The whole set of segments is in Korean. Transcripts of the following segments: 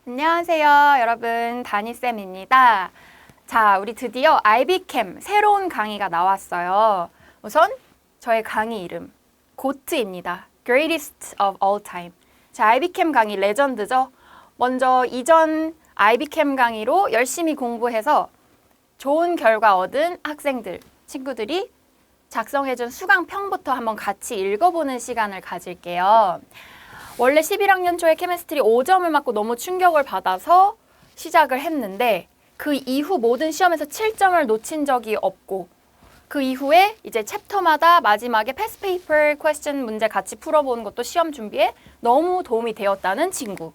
안녕하세요, 여러분. 다니쌤입니다. 자, 우리 드디어 IB캠 새로운 강의가 나왔어요. 우선 저의 강의 이름, 고트입니다. Greatest of all time. 자, IB캠 강의 레전드죠? 먼저 이전 IB캠 강의로 열심히 공부해서 좋은 결과 얻은 학생들, 친구들이 작성해준 수강평부터 한번 같이 읽어보는 시간을 가질게요. 원래 11학년 초에 케미스트리 5점을 맞고 너무 충격을 받아서 시작을 했는데 그 이후 모든 시험에서 7점을 놓친 적이 없고 그 이후에 이제 챕터마다 마지막에 패스 페이퍼 퀘스천 문제 같이 풀어보는 것도 시험 준비에 너무 도움이 되었다는 친구.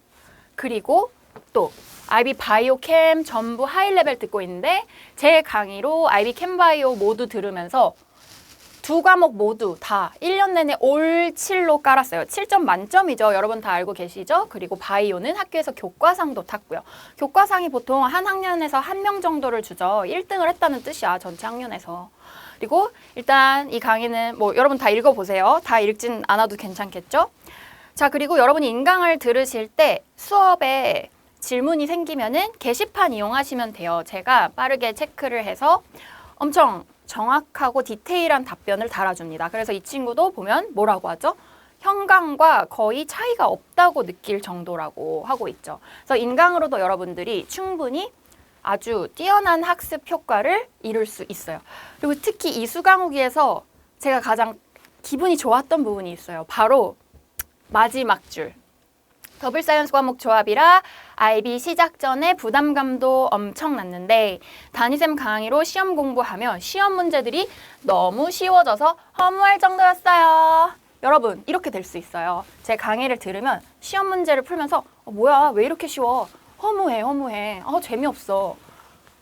그리고 또 IB 바이오 캠 전부 하이 레벨 듣고 있는데 제 강의로 IB 캠 바이오 모두 들으면서 두 과목 모두 다 1년 내내 올 7로 깔았어요. 7점 만점이죠. 여러분 다 알고 계시죠? 그리고 바이오는 학교에서 교과상도 탔고요. 교과상이 보통 한 학년에서 한 명 정도를 주죠. 1등을 했다는 뜻이야. 전체 학년에서. 그리고 일단 이 강의는 뭐 여러분 다 읽어보세요. 다 읽진 않아도 괜찮겠죠? 자, 그리고 여러분이 인강을 들으실 때 수업에 질문이 생기면은 게시판 이용하시면 돼요. 제가 빠르게 체크를 해서 엄청 정확하고 디테일한 답변을 달아줍니다. 그래서 이 친구도 보면 뭐라고 하죠? 현강과 거의 차이가 없다고 느낄 정도라고 하고 있죠. 그래서 인강으로도 여러분들이 충분히 아주 뛰어난 학습 효과를 이룰 수 있어요. 그리고 특히 이 수강후기에서 제가 가장 기분이 좋았던 부분이 있어요. 바로 마지막 줄. 더블 사이언스 과목 조합이라 IB 시작 전에 부담감도 엄청났는데 다니쌤 강의로 시험 공부하면 시험 문제들이 너무 쉬워져서 허무할 정도였어요. 여러분 이렇게 될 수 있어요. 제 강의를 들으면 시험 문제를 풀면서 뭐야 왜 이렇게 쉬워? 허무해. 재미없어.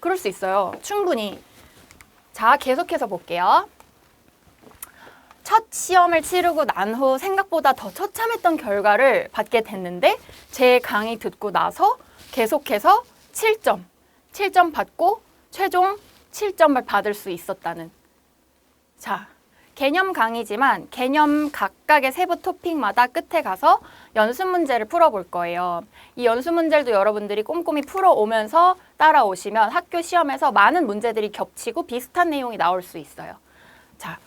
그럴 수 있어요. 충분히. 자, 계속해서 볼게요. 첫 시험을 치르고 난 후 생각보다 더 처참했던 결과를 받게 됐는데 제 강의 듣고 나서 계속해서 7점 받고 최종 7점을 받을 수 있었다는. 자, 개념 강의지만 개념 각각의 세부 토픽마다 끝에 가서 연습 문제를 풀어볼 거예요. 이 연습 문제도 여러분들이 꼼꼼히 풀어오면서 따라오시면 학교 시험에서 많은 문제들이 겹치고 비슷한 내용이 나올 수 있어요. 자,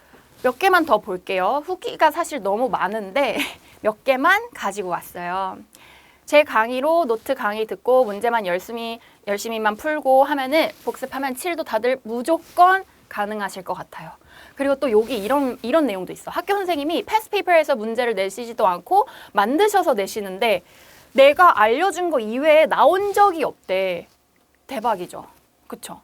몇 개만 더 볼게요. 후기가 사실 너무 많은데 몇 개만 가지고 왔어요. 제 강의로 노트 강의 듣고 문제만 열심히만 풀고 하면은 복습하면 7도 다들 무조건 가능하실 것 같아요. 그리고 또 여기 이런 내용도 있어. 학교 선생님이 패스페이퍼에서 문제를 내시지도 않고 만드셔서 내시는데 내가 알려준 거 이외에 나온 적이 없대. 대박이죠. 그쵸?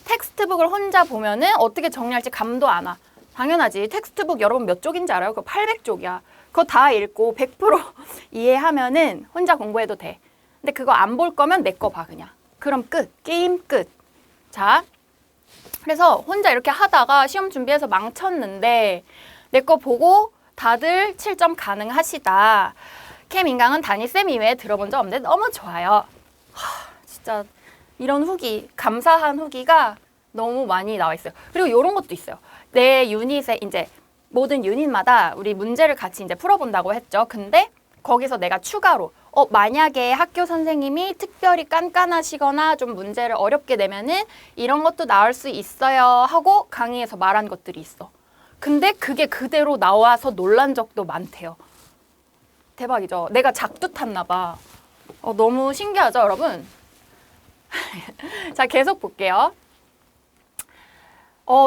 텍스트북을 혼자 보면은 어떻게 정리할지 감도 안 와. 당연하지. 텍스트북 여러분 몇 쪽인지 알아요? 그거 800쪽이야. 그거 다 읽고 100% 이해하면은 혼자 공부해도 돼. 근데 그거 안 볼 거면 내 거 봐 그냥. 그럼 끝. 게임 끝. 자, 그래서 혼자 이렇게 하다가 시험 준비해서 망쳤는데 내 거 보고 다들 7점 가능하시다. 캠 인강은 다니쌤 이외에 들어본 적 없는데 너무 좋아요. 진짜 이런 후기, 감사한 후기가 너무 많이 나와 있어요. 그리고 이런 것도 있어요. 내 유닛에 이제 모든 유닛마다 우리 문제를 같이 이제 풀어본다고 했죠. 근데 거기서 내가 추가로 만약에 학교 선생님이 특별히 깐깐하시거나 좀 문제를 어렵게 내면은 이런 것도 나올 수 있어요 하고 강의에서 말한 것들이 있어. 근데 그게 그대로 나와서 놀란 적도 많대요. 대박이죠. 내가 작두 탔나 봐. 너무 신기하죠, 여러분? 자, 계속 볼게요.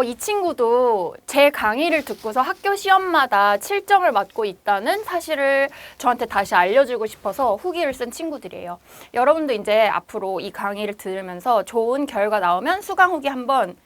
이 친구도 제 강의를 듣고서 학교 시험마다 7점을 맞고 있다는 사실을 저한테 다시 알려주고 싶어서 후기를 쓴 친구들이에요. 여러분도 이제 앞으로 이 강의를 들으면서 좋은 결과 나오면 수강 후기 한번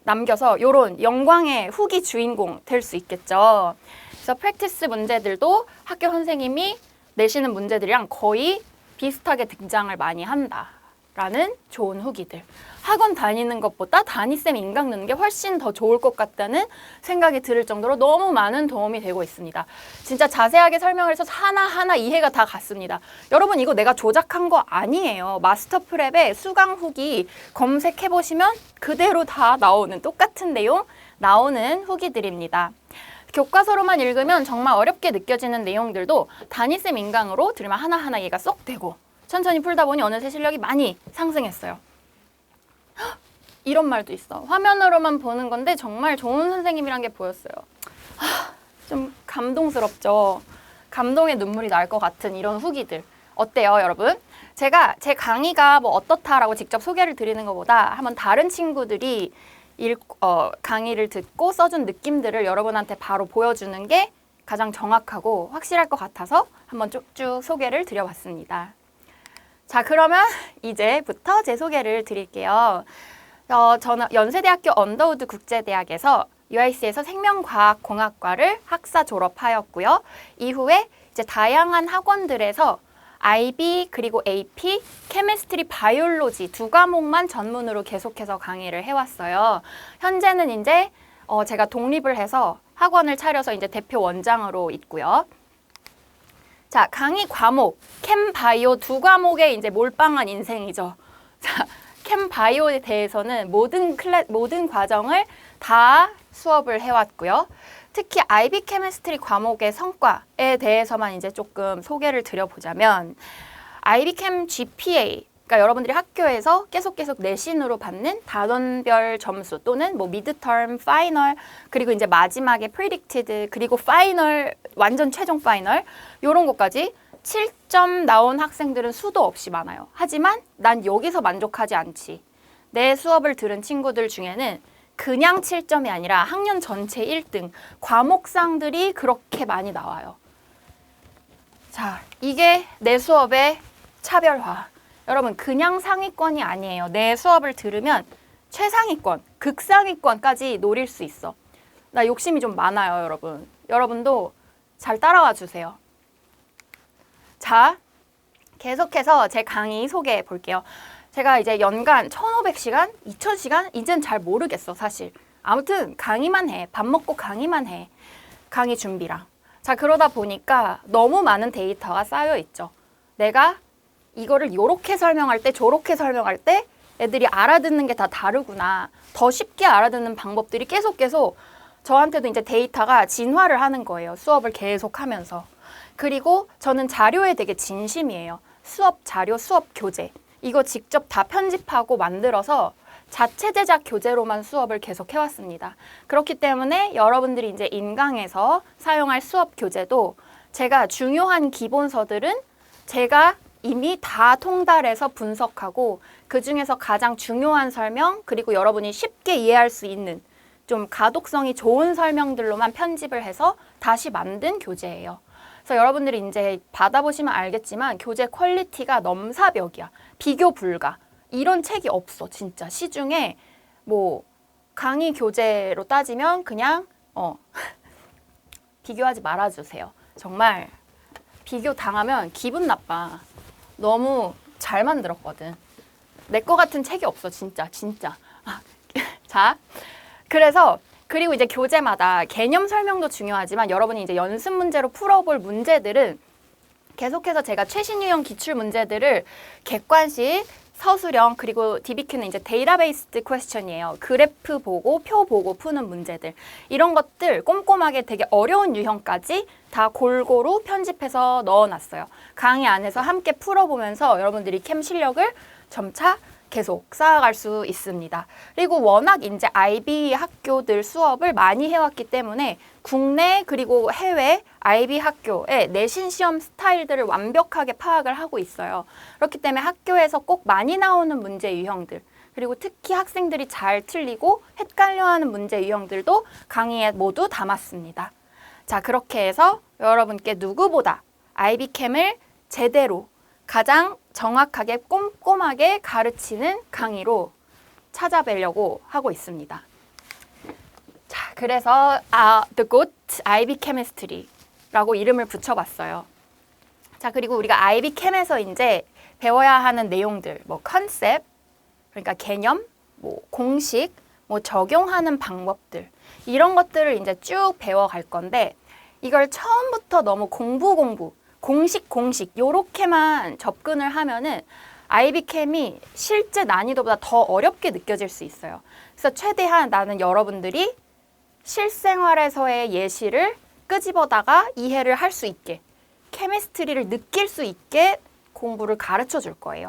남겨서 이런 영광의 후기 주인공 될 수 있겠죠. 그래서 프랙티스 문제들도 학교 선생님이 내시는 문제들이랑 거의 비슷하게 등장을 많이 한다라는 좋은 후기들. 학원 다니는 것보다 다니쌤 인강 넣는 게 훨씬 더 좋을 것 같다는 생각이 들을 정도로 너무 많은 도움이 되고 있습니다. 진짜 자세하게 설명을 해서 하나하나 이해가 다 갔습니다. 여러분 이거 내가 조작한 거 아니에요. 마스터 프랩에 수강 후기 검색해보시면 그대로 다 나오는 똑같은 내용 나오는 후기들입니다. 교과서로만 읽으면 정말 어렵게 느껴지는 내용들도 다니쌤 인강으로 들으면 하나하나 이해가 쏙 되고 천천히 풀다 보니 어느새 실력이 많이 상승했어요. 헉, 이런 말도 있어. 화면으로만 보는 건데 정말 좋은 선생님이란 게 보였어요. 좀 감동스럽죠. 감동의 눈물이 날 것 같은 이런 후기들. 어때요, 여러분? 제가 제 강의가 뭐 어떻다라고 직접 소개를 드리는 것보다 한번 다른 친구들이 강의를 듣고 써준 느낌들을 여러분한테 바로 보여주는 게 가장 정확하고 확실할 것 같아서 한번 쭉쭉 소개를 드려봤습니다. 자, 그러면 이제부터 제 소개를 드릴게요. 저는 연세대학교 언더우드 국제대학에서 UIC에서 생명과학공학과를 학사 졸업하였고요. 이후에 이제 다양한 학원들에서 IB 그리고 AP, 케미스트리, 바이올로지 두 과목만 전문으로 계속해서 강의를 해왔어요. 현재는 이제 제가 독립을 해서 학원을 차려서 이제 대표 원장으로 있고요. 자, 강의 과목 캠 바이오 두 과목에 이제 몰빵한 인생이죠. 자, 캠 바이오에 대해서는 모든 과정을 다 수업을 해왔고요. 특히 IB 케미스트리 과목의 성과에 대해서만 이제 조금 소개를 드려보자면 IB 캠 GPA, 그러니까 여러분들이 학교에서 계속 내신으로 받는 단원별 점수 또는 뭐 미드텀, 파이널, 그리고 이제 마지막에 프리딕티드, 그리고 파이널, 완전 최종 파이널 이런 것까지 7점 나온 학생들은 수도 없이 많아요. 하지만 난 여기서 만족하지 않지. 내 수업을 들은 친구들 중에는 그냥 7점이 아니라 학년 전체 1등, 과목상들이 그렇게 많이 나와요. 자, 이게 내 수업의 차별화. 여러분, 그냥 상위권이 아니에요. 내 수업을 들으면 최상위권, 극상위권까지 노릴 수 있어. 나 욕심이 좀 많아요, 여러분. 여러분도 잘 따라와 주세요. 자, 계속해서 제 강의 소개해 볼게요. 제가 이제 연간 1,500시간, 2,000시간? 이젠 잘 모르겠어, 사실. 아무튼 강의만 해. 밥 먹고 강의만 해. 강의 준비랑. 자, 그러다 보니까 너무 많은 데이터가 쌓여 있죠. 내가 이거를 요렇게 설명할 때, 저렇게 설명할 때 애들이 알아듣는 게 다 다르구나. 더 쉽게 알아듣는 방법들이 계속 저한테도 이제 데이터가 진화를 하는 거예요. 수업을 계속 하면서. 그리고 저는 자료에 되게 진심이에요. 수업 자료, 수업 교재. 이거 직접 다 편집하고 만들어서 자체 제작 교재로만 수업을 계속 해왔습니다. 그렇기 때문에 여러분들이 이제 인강에서 사용할 수업 교재도 제가 중요한 기본서들은 제가 이미 다 통달해서 분석하고 그 중에서 가장 중요한 설명 그리고 여러분이 쉽게 이해할 수 있는 좀 가독성이 좋은 설명들로만 편집을 해서 다시 만든 교재예요. 그래서 여러분들이 이제 받아보시면 알겠지만 교재 퀄리티가 넘사벽이야. 비교 불가. 이런 책이 없어, 진짜. 시중에 뭐 강의 교재로 따지면 그냥 비교하지 말아주세요. 정말 비교 당하면 기분 나빠. 너무 잘 만들었거든. 내 거 같은 책이 없어, 진짜. 자, 그리고 이제 교재마다 개념 설명도 중요하지만 여러분이 이제 연습 문제로 풀어볼 문제들은 계속해서 제가 최신 유형 기출 문제들을 객관식, 서술형, 그리고 DBQ는 이제 데이터베이스드 퀘스천이에요. 그래프 보고 표 보고 푸는 문제들. 이런 것들 꼼꼼하게 되게 어려운 유형까지 다 골고루 편집해서 넣어놨어요. 강의 안에서 함께 풀어보면서 여러분들이 캠 실력을 점차 계속 쌓아갈 수 있습니다. 그리고 워낙 이제 IB 학교들 수업을 많이 해왔기 때문에 국내 그리고 해외 IB 학교의 내신 시험 스타일들을 완벽하게 파악을 하고 있어요. 그렇기 때문에 학교에서 꼭 많이 나오는 문제 유형들 그리고 특히 학생들이 잘 틀리고 헷갈려하는 문제 유형들도 강의에 모두 담았습니다. 자, 그렇게 해서 여러분께 누구보다 IB캠을 제대로 가장 정확하게 꼼꼼하게 가르치는 강의로 찾아뵈려고 하고 있습니다. 자, 그래서 The Good IB Chemistry라고 이름을 붙여봤어요. 자, 그리고 우리가 IB 캠에서 이제 배워야 하는 내용들, 뭐 컨셉, 그러니까 개념, 뭐 공식, 뭐 적용하는 방법들 이런 것들을 이제 쭉 배워갈 건데 이걸 처음부터 너무 공식 요렇게만 접근을 하면은 IB캠이 실제 난이도보다 더 어렵게 느껴질 수 있어요. 그래서 최대한 나는 여러분들이 실생활에서의 예시를 끄집어다가 이해를 할 수 있게 케미스트리를 느낄 수 있게 공부를 가르쳐 줄 거예요.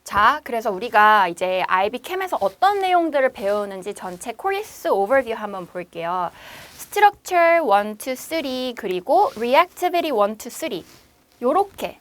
자, 그래서 우리가 이제 IB캠에서 어떤 내용들을 배우는지 전체 코र्스 오버뷰 한번 볼게요. Structure 1 to 3 그리고 Reactivity 1 to 3 요렇게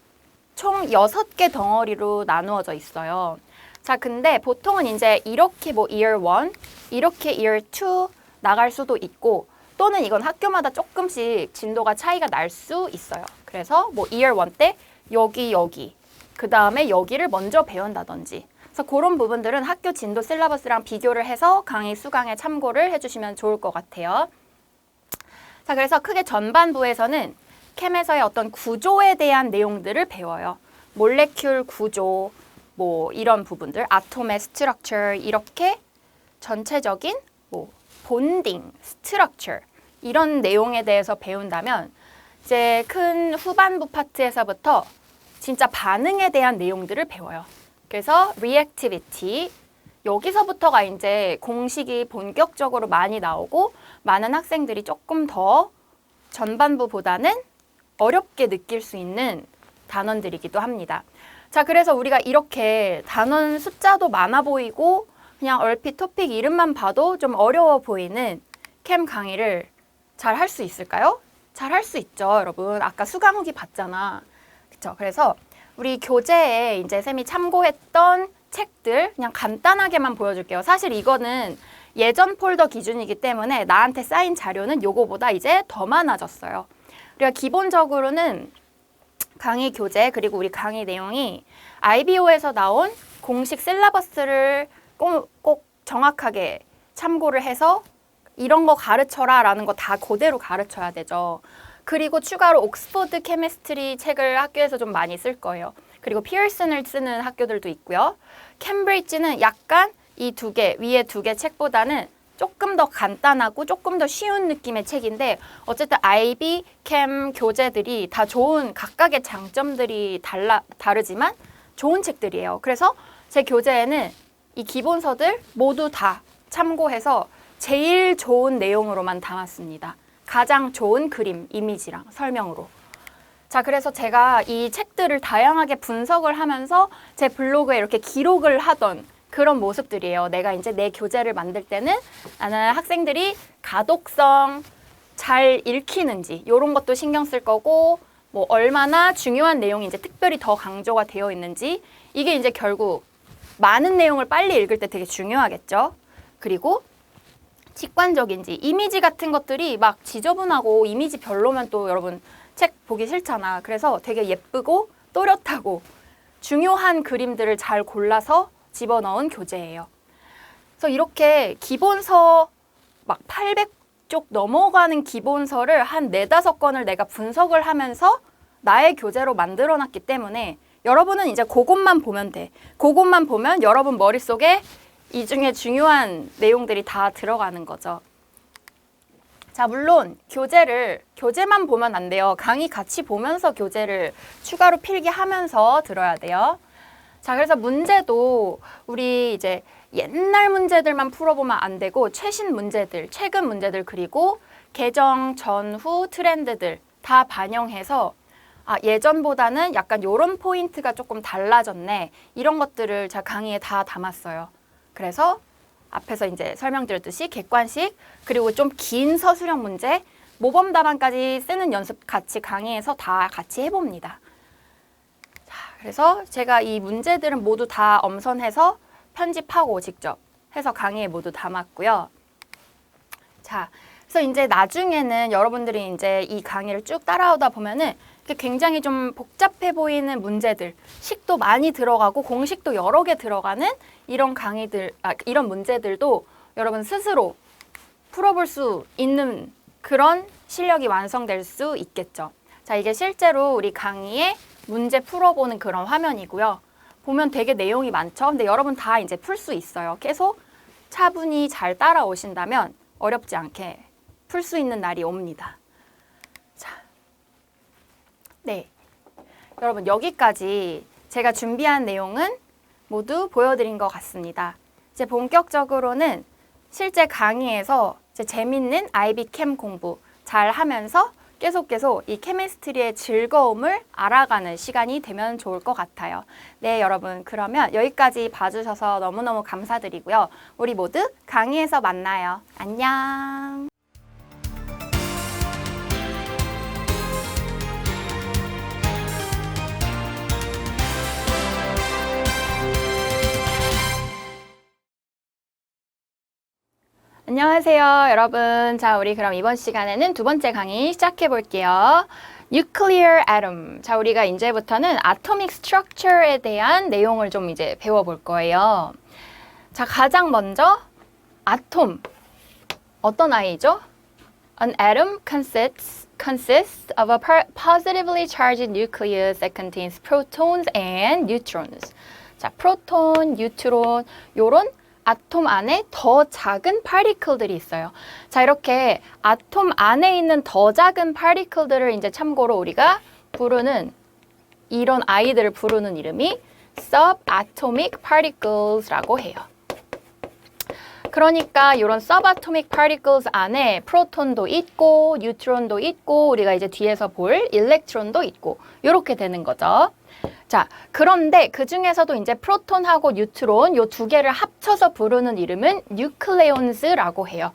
총 6개 덩어리로 나누어져 있어요. 자, 근데 보통은 이제 이렇게 뭐 Year 1, 이렇게 Year 2 나갈 수도 있고 또는 이건 학교마다 조금씩 진도가 차이가 날 수 있어요. 그래서 뭐 Year 1 때 여기 그 다음에 여기를 먼저 배운다든지 그래서 그런 부분들은 학교 진도 실러버스랑 비교를 해서 강의 수강에 참고를 해주시면 좋을 것 같아요. 자, 그래서 크게 전반부에서는 캠에서의 어떤 구조에 대한 내용들을 배워요. 몰레큘 구조, 뭐 이런 부분들, 아톰의 스트럭처 이렇게 전체적인 뭐 본딩, 스트럭처 이런 내용에 대해서 배운다면 이제 큰 후반부 파트에서부터 진짜 반응에 대한 내용들을 배워요. 그래서 reactivity 여기서부터가 이제 공식이 본격적으로 많이 나오고 많은 학생들이 조금 더 전반부보다는 어렵게 느낄 수 있는 단원들이기도 합니다. 자, 그래서 우리가 이렇게 단원 숫자도 많아 보이고 그냥 얼핏 토픽 이름만 봐도 좀 어려워 보이는 캠 강의를 잘 할 수 있을까요? 잘 할 수 있죠, 여러분. 아까 수강 후기 봤잖아. 그쵸? 그래서 우리 교재에 이제 쌤이 참고했던 책들 그냥 간단하게만 보여줄게요. 사실 이거는 예전 폴더 기준이기 때문에 나한테 쌓인 자료는 요거보다 이제 더 많아졌어요. 우리가 기본적으로는 강의 교재 그리고 우리 강의 내용이 IBO에서 나온 공식 셀러버스를 꼭 정확하게 참고를 해서 이런 거 가르쳐라 라는 거 다 그대로 가르쳐야 되죠. 그리고 추가로 옥스퍼드 케미스트리 책을 학교에서 좀 많이 쓸 거예요. 그리고 피어슨을 쓰는 학교들도 있고요. 캠브리지는 약간 이 두 개, 위에 두 개 책보다는 조금 더 간단하고 조금 더 쉬운 느낌의 책인데 어쨌든 IB 캠 교재들이 다 좋은 각각의 장점들이 다르지만 좋은 책들이에요. 그래서 제 교재에는 이 기본서들 모두 다 참고해서 제일 좋은 내용으로만 담았습니다. 가장 좋은 그림, 이미지랑 설명으로. 자, 그래서 제가 이 책들을 다양하게 분석을 하면서 제 블로그에 이렇게 기록을 하던 그런 모습들이에요. 내가 이제 내 교재를 만들 때는 나는 학생들이 가독성 잘 읽히는지 이런 것도 신경 쓸 거고 뭐 얼마나 중요한 내용이 이제 특별히 더 강조가 되어 있는지 이게 이제 결국 많은 내용을 빨리 읽을 때 되게 중요하겠죠. 그리고 직관적인지 이미지 같은 것들이 막 지저분하고 이미지 별로면 또 여러분 책 보기 싫잖아. 그래서 되게 예쁘고 또렷하고 중요한 그림들을 잘 골라서 집어넣은 교재예요. 그래서 이렇게 기본서 막 800쪽 넘어가는 기본서를 한 4-5권을 내가 분석을 하면서 나의 교재로 만들어놨기 때문에 여러분은 이제 그것만 보면 돼. 그것만 보면 여러분 머릿속에 이 중에 중요한 내용들이 다 들어가는 거죠. 자, 물론 교재만 보면 안 돼요. 강의 같이 보면서 교재를 추가로 필기하면서 들어야 돼요. 자, 그래서 문제도 우리 이제 옛날 문제들만 풀어보면 안 되고 최신 문제들, 최근 문제들 그리고 개정 전후 트렌드들 다 반영해서 예전보다는 약간 요런 포인트가 조금 달라졌네. 이런 것들을 제가 강의에 다 담았어요. 그래서 앞에서 이제 설명드렸듯이 객관식 그리고 좀 긴 서술형 문제 모범 답안까지 쓰는 연습 같이 강의에서 다 같이 해봅니다. 자, 그래서 제가 이 문제들은 모두 다 엄선해서 편집하고 직접 해서 강의에 모두 담았고요. 자, 그래서 이제 나중에는 여러분들이 이제 이 강의를 쭉 따라오다 보면은 굉장히 좀 복잡해 보이는 문제들, 식도 많이 들어가고 공식도 여러 개 들어가는 이런 강의들, 이런 문제들도 여러분 스스로 풀어볼 수 있는 그런 실력이 완성될 수 있겠죠. 자, 이게 실제로 우리 강의에 문제 풀어보는 그런 화면이고요. 보면 되게 내용이 많죠. 근데 여러분 다 이제 풀 수 있어요. 계속 차분히 잘 따라오신다면 어렵지 않게 풀 수 있는 날이 옵니다. 네, 여러분 여기까지 제가 준비한 내용은 모두 보여드린 것 같습니다. 이제 본격적으로는 실제 강의에서 이제 재밌는 IB캠 공부 잘 하면서 계속 이 케미스트리의 즐거움을 알아가는 시간이 되면 좋을 것 같아요. 네, 여러분. 그러면 여기까지 봐주셔서 너무너무 감사드리고요. 우리 모두 강의에서 만나요. 안녕. 안녕하세요, 여러분. 자, 우리 그럼 이번 시간에는 두 번째 강의 시작해 볼게요. Nuclear atom. 자, 우리가 이제부터는 atomic structure에 대한 내용을 좀 이제 배워볼 거예요. 자, 가장 먼저 아톰. 어떤 아이죠? An atom consists of a positively charged nucleus that contains protons and neutrons. 자, 프로톤, 뉴트론, 요런 아톰 안에 더 작은 파티클들이 있어요. 자, 이렇게 아톰 안에 있는 더 작은 파티클들을 이제 참고로 우리가 부르는 이런 아이들을 부르는 이름이 subatomic particles라고 해요. 그러니까 이런 subatomic particles 안에 프로톤도 있고 뉴트론도 있고 우리가 이제 뒤에서 볼 일렉트론도 있고 이렇게 되는 거죠. 자, 그런데 그 중에서도 이제 프로톤하고 뉴트론 요 두 개를 합쳐서 부르는 이름은 뉴클레온스라고 해요.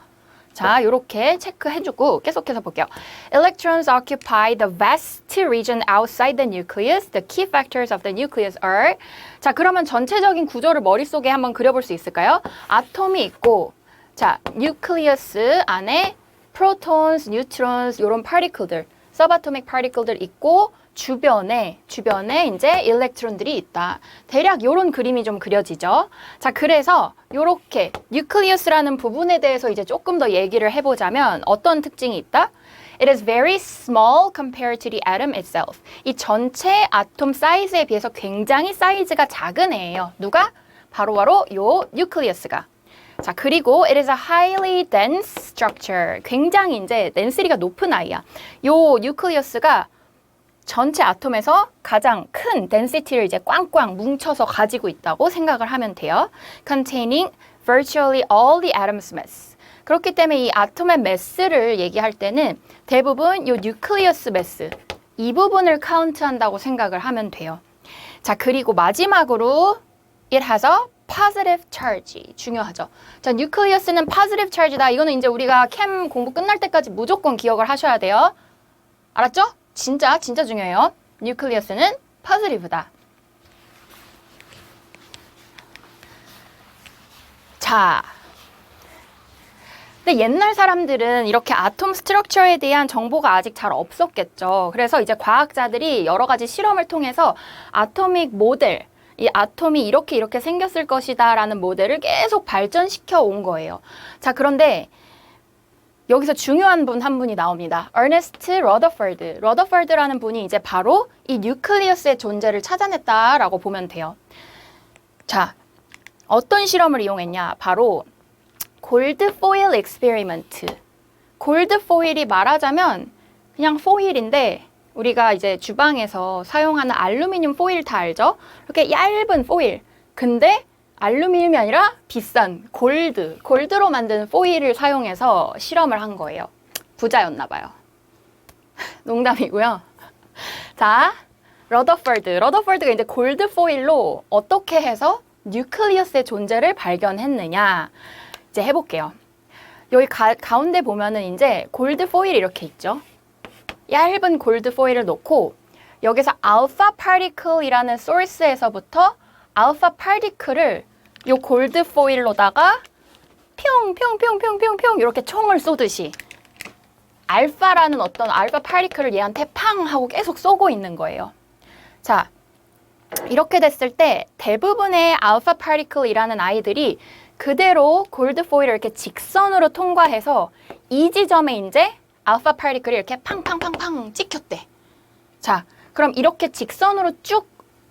자, 요렇게 체크해주고 계속해서 볼게요. Electrons occupy the vast region outside the nucleus. The key factors of the nucleus are. 자, 그러면 전체적인 구조를 머릿속에 한번 그려볼 수 있을까요? 아톰이 있고, 자, 뉴클리어스 안에 protons, neutrons 요런 파티클들, subatomic particle들 있고 주변에 이제 일렉트론들이 있다. 대략 요런 그림이 좀 그려지죠. 자, 그래서 요렇게 뉴클리어스라는 부분에 대해서 이제 조금 더 얘기를 해보자면 어떤 특징이 있다? It is very small compared to the atom itself. 이 전체 아톰 사이즈에 비해서 굉장히 사이즈가 작은 애예요. 누가? 바로 요 뉴클리어스가. 자, 그리고 it is a highly dense structure. 굉장히 이제 density가 높은 아이야. 요 뉴클리어스가 전체 아톰에서 가장 큰 density를 이제 꽝꽝 뭉쳐서 가지고 있다고 생각을 하면 돼요. Containing virtually all the atom's mass. 그렇기 때문에 이 아톰의 매스를 얘기할 때는 대부분 이 뉴클리어스 매스 이 부분을 카운트한다고 생각을 하면 돼요. 자, 그리고 마지막으로 it has a positive charge. 중요하죠. 자, 뉴클리어스는 positive charge다. 이거는 이제 우리가 캠 공부 끝날 때까지 무조건 기억을 하셔야 돼요. 알았죠? 진짜 중요해요. 뉴클리어스는 positive다. 자, 근데 옛날 사람들은 이렇게 아톰 스트럭처에 대한 정보가 아직 잘 없었겠죠. 그래서 이제 과학자들이 여러 가지 실험을 통해서 아토믹 모델, 이 아톰이 이렇게 생겼을 것이다 라는 모델을 계속 발전시켜 온 거예요. 자, 그런데 여기서 중요한 분 한 분이 나옵니다. 어네스트 러더퍼드. 러더퍼드라는 분이 이제 바로 이 뉴클리어스의 존재를 찾아냈다라고 보면 돼요. 자, 어떤 실험을 이용했냐? 바로 골드 포일 익스페리먼트. 골드 포일이 말하자면 그냥 포일인데 우리가 이제 주방에서 사용하는 알루미늄 포일 다 알죠? 이렇게 얇은 포일. 근데 알루미늄이 아니라 비싼 골드로 만든 포일을 사용해서 실험을 한 거예요. 부자였나 봐요. 농담이고요. 자, 러더퍼드가 이제 골드 포일로 어떻게 해서 뉴클리어스의 존재를 발견했느냐 이제 해볼게요. 여기 가운데 보면은 이제 골드 포일이 이렇게 있죠. 얇은 골드 포일을 놓고 여기서 알파 파티클이라는 소스에서부터 알파 파티클을 요 골드 포일로다가 평평평평평평 이렇게 총을 쏘듯이 알파라는 어떤 알파 파티클을 얘한테 팡 하고 계속 쏘고 있는 거예요. 자, 이렇게 됐을 때 대부분의 알파 파티클이라는 아이들이 그대로 골드 포일을 이렇게 직선으로 통과해서 이 지점에 이제 알파 파티클이 이렇게 팡팡팡팡 찍혔대. 자, 그럼 이렇게 직선으로 쭉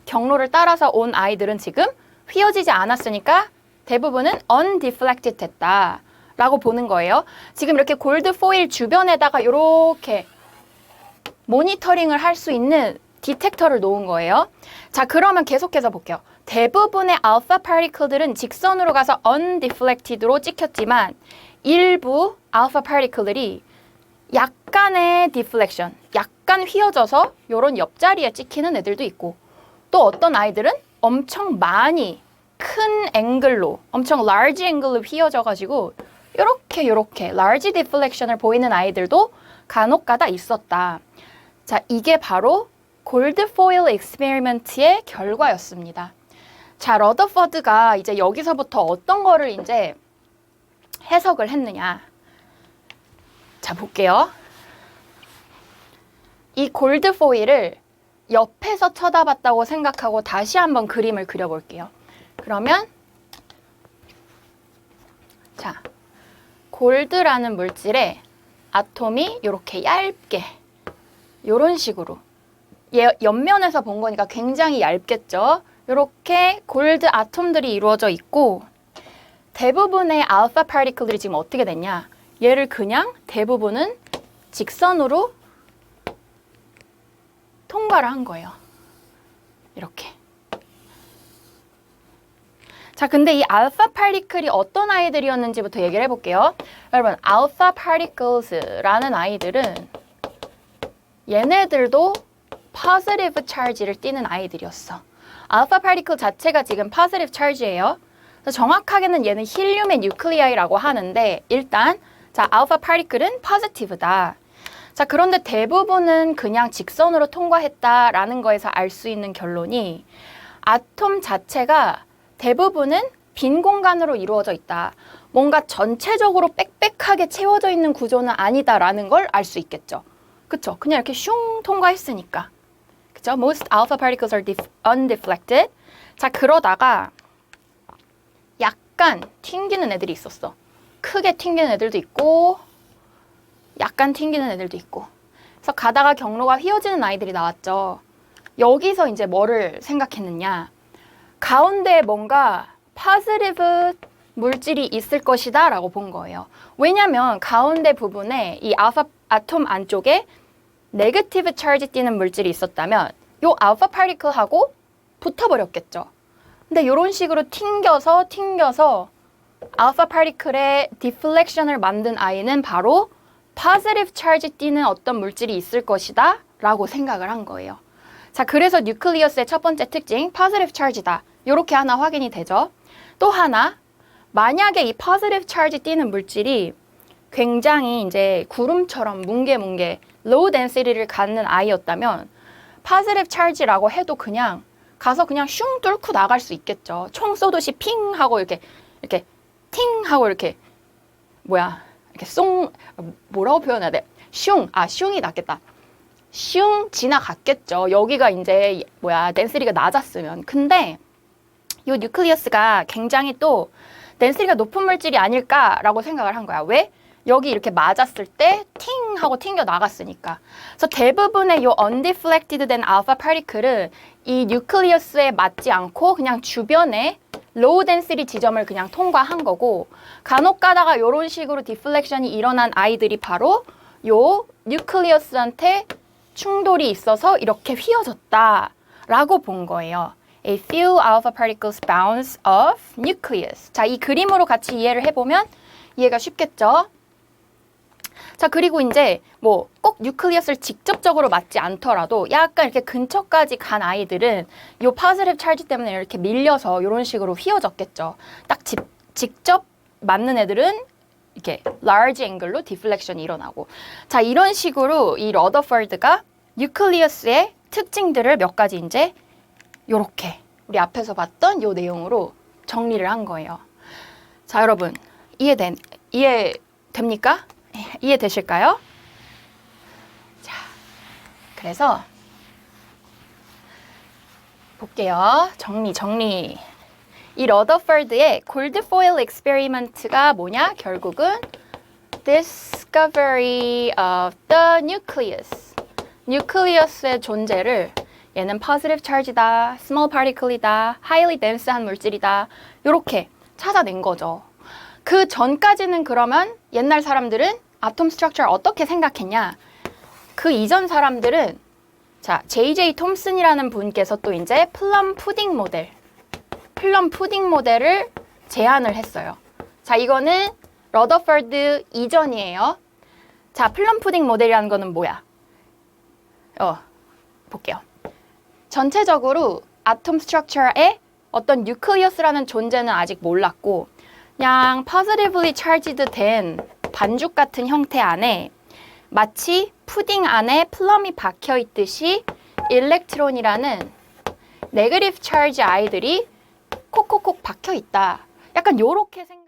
경로를 따라서 온 아이들은 지금 휘어지지 않았으니까 대부분은 undeflected 됐다 라고 보는 거예요. 지금 이렇게 골드 포일 주변에다가 이렇게 모니터링을 할 수 있는 디텍터를 놓은 거예요. 자, 그러면 계속해서 볼게요. 대부분의 알파 파티클들은 직선으로 가서 undeflected로 찍혔지만 일부 알파 파티클들이 약간의 디플렉션, 약간 휘어져서 요런 옆자리에 찍히는 애들도 있고 또 어떤 아이들은 엄청 많이 큰 앵글로 엄청 large 앵글로 휘어져가지고 요렇게 large 디플렉션을 보이는 아이들도 간혹가다 있었다. 자, 이게 바로 골드 포일 익스페리먼트의 결과였습니다. 자, 러더퍼드가 이제 여기서부터 어떤 거를 이제 해석을 했느냐. 자, 볼게요. 이 골드 포일을 옆에서 쳐다봤다고 생각하고 다시 한번 그림을 그려볼게요. 그러면 자, 골드라는 물질에 아톰이 이렇게 얇게 이런 식으로 옆면에서 본 거니까 굉장히 얇겠죠. 이렇게 골드 아톰들이 이루어져 있고 대부분의 알파 파티클들이 지금 어떻게 됐냐. 얘를 그냥 대부분은 직선으로 통과를 한 거예요. 이렇게. 자, 근데 이 알파 파티클이 어떤 아이들이었는지부터 얘기를 해볼게요. 여러분, 알파 파티클스라는 아이들은 얘네들도 positive charge를 띠는 아이들이었어. 알파 파티클 자체가 지금 positive charge예요. 그래서 정확하게는 얘는 힐륨의 뉴클리아이라고 하는데 일단 자, 알파 파티클은 positive다. 자, 그런데 대부분은 그냥 직선으로 통과했다라는 거에서 알 수 있는 결론이 아톰 자체가 대부분은 빈 공간으로 이루어져 있다. 뭔가 전체적으로 빽빽하게 채워져 있는 구조는 아니다라는 걸 알 수 있겠죠. 그쵸? 그냥 이렇게 슝 통과했으니까. 그쵸? Most alpha particles are undeflected. 자, 그러다가 약간 튕기는 애들이 있었어. 크게 튕기는 애들도 있고 약간 튕기는 애들도 있고. 그래서 가다가 경로가 휘어지는 아이들이 나왔죠. 여기서 이제 뭐를 생각했느냐. 가운데에 뭔가 positive 물질이 있을 것이다 라고 본 거예요. 왜냐면 가운데 부분에 이 알파 아톰 안쪽에 네거티브 차지 띠는 물질이 있었다면 요 알파 파티클하고 붙어버렸겠죠. 근데 이런 식으로 튕겨서 알파 파티클의 디플렉션을 만든 아이는 바로 positive charge 띠는 어떤 물질이 있을 것이다 라고 생각을 한 거예요. 자, 그래서 뉴클리어스의 첫 번째 특징 positive charge다. 이렇게 하나 확인이 되죠. 또 하나, 만약에 이 positive charge 띠는 물질이 굉장히 이제 구름처럼 뭉게 low density를 갖는 아이였다면 positive charge라고 해도 그냥 가서 그냥 슝 뚫고 나갈 수 있겠죠. 총 쏘듯이 핑 하고 이렇게 팅 하고 이렇게 이렇게 뭐라고 표현해야 돼? 슝이 낫겠다. 슝 지나갔겠죠. 여기가 이제 덴시티가 낮았으면. 근데 이 뉴클리어스가 굉장히 또 덴시티가 높은 물질이 아닐까라고 생각을 한 거야. 왜? 여기 이렇게 맞았을 때 팅 하고 튕겨 나갔으니까. 그래서 대부분의 이 undeflected 된 알파 파티클은 이 뉴클리어스에 맞지 않고 그냥 주변에 로우 덴시티 지점을 그냥 통과한 거고 간혹 가다가 이런 식으로 디플렉션이 일어난 아이들이 바로 요 뉴클리어스한테 충돌이 있어서 이렇게 휘어졌다라고 본 거예요. A few alpha particles bounce off nucleus. 자, 이 그림으로 같이 이해를 해보면 이해가 쉽겠죠? 자, 그리고 이제 꼭 뉴클리어스를 직접적으로 맞지 않더라도 약간 이렇게 근처까지 간 아이들은 요 positive charge 때문에 이렇게 밀려서 이런 식으로 휘어졌겠죠. 딱 직접 맞는 애들은 이렇게 large 앵글로 디플렉션이 일어나고. 자, 이런 식으로 이 러더퍼드가 뉴클리어스의 특징들을 몇 가지 이제 요렇게 우리 앞에서 봤던 요 내용으로 정리를 한 거예요. 자, 여러분 이해됩니까? 이해되실까요? 자, 그래서 볼게요. 정리. 이 러더퍼드의 골드 포일 익스페리먼트가 뭐냐? 결국은 discovery of the nucleus. 뉴클리어스의 존재를 얘는 positive charge다, small particle이다, highly dense한 물질이다. 이렇게 찾아낸 거죠. 그 전까지는 그러면 옛날 사람들은 아톰 스트럭처를 어떻게 생각했냐? 그 이전 사람들은 자, J.J. 톰슨이라는 분께서 또 이제 플럼 푸딩 모델을 제안을 했어요. 자, 이거는 러더퍼드 이전이에요. 자, 플럼 푸딩 모델이라는 거는 뭐야? 볼게요. 전체적으로 아톰 스트럭처에 어떤 뉴클리어스라는 존재는 아직 몰랐고 그냥 positively charged 된 반죽 같은 형태 안에 마치 푸딩 안에 플럼이 박혀 있듯이 일렉트론이라는 네거티브 차지 아이들이 콕콕콕 박혀 있다. 약간 요렇게 생각.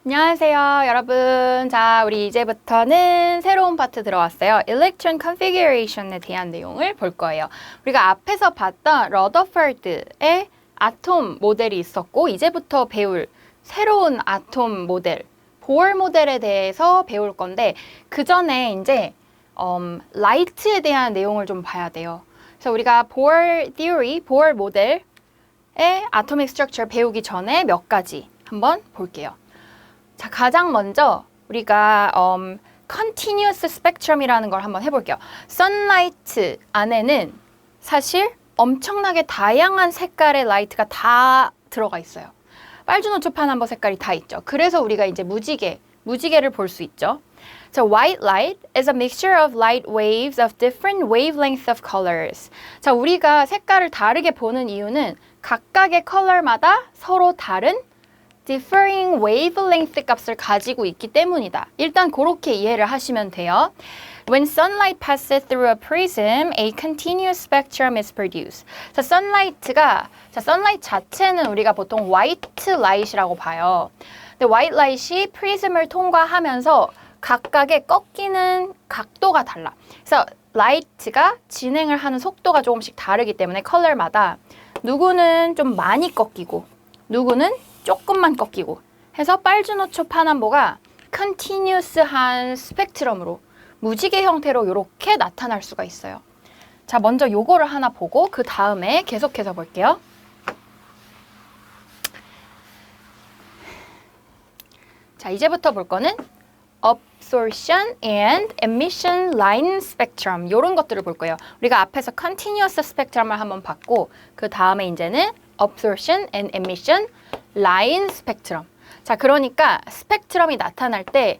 안녕하세요, 여러분. 자, 우리 이제부터는 새로운 파트 들어왔어요. Electron Configuration에 대한 내용을 볼 거예요. 우리가 앞에서 봤던 러더포드의 아톰 모델이 있었고 이제부터 배울 새로운 아톰 모델, 보어 모델에 대해서 배울 건데 그 전에 이제 라이트에 대한 내용을 좀 봐야 돼요. 그래서 우리가 보어 theory, 보어 모델의 atomic structure 배우기 전에 몇 가지 한번 볼게요. 자, 가장 먼저 우리가 continuous spectrum이라는 걸 한번 해볼게요. sunlight 안에는 사실 엄청나게 다양한 색깔의 라이트가 다 들어가 있어요. 빨주노초 파남보 색깔이 다 있죠. 그래서 우리가 이제 무지개를 볼 수 있죠. So white light is a mixture of light waves of different wavelengths of colors. 자, 우리가 색깔을 다르게 보는 이유는 각각의 컬러마다 서로 다른 differing wavelength 값을 가지고 있기 때문이다. 일단 그렇게 이해를 하시면 돼요. When sunlight passes through a prism, a continuous spectrum is produced. 자, sunlight 자체는 우리가 보통 white light이라고 봐요. 근데 white light이 프리즘을 통과하면서 각각의 꺾이는 각도가 달라. 그래서 라이트가 진행을 하는 속도가 조금씩 다르기 때문에 컬러마다 누구는 좀 많이 꺾이고 누구는 조금만 꺾이고 해서 빨주노초 파남보가 컨티뉴스한 스펙트럼으로 무지개 형태로 이렇게 나타날 수가 있어요. 자, 먼저 요거를 하나 보고 그 다음에 계속해서 볼게요. 자, 이제부터 볼 거는 absorption and emission line spectrum 이런 것들을 볼 거예요. 우리가 앞에서 continuous spectrum을 한번 봤고 그 다음에 이제는 absorption and emission line spectrum. 자, 그러니까 스펙트럼이 나타날 때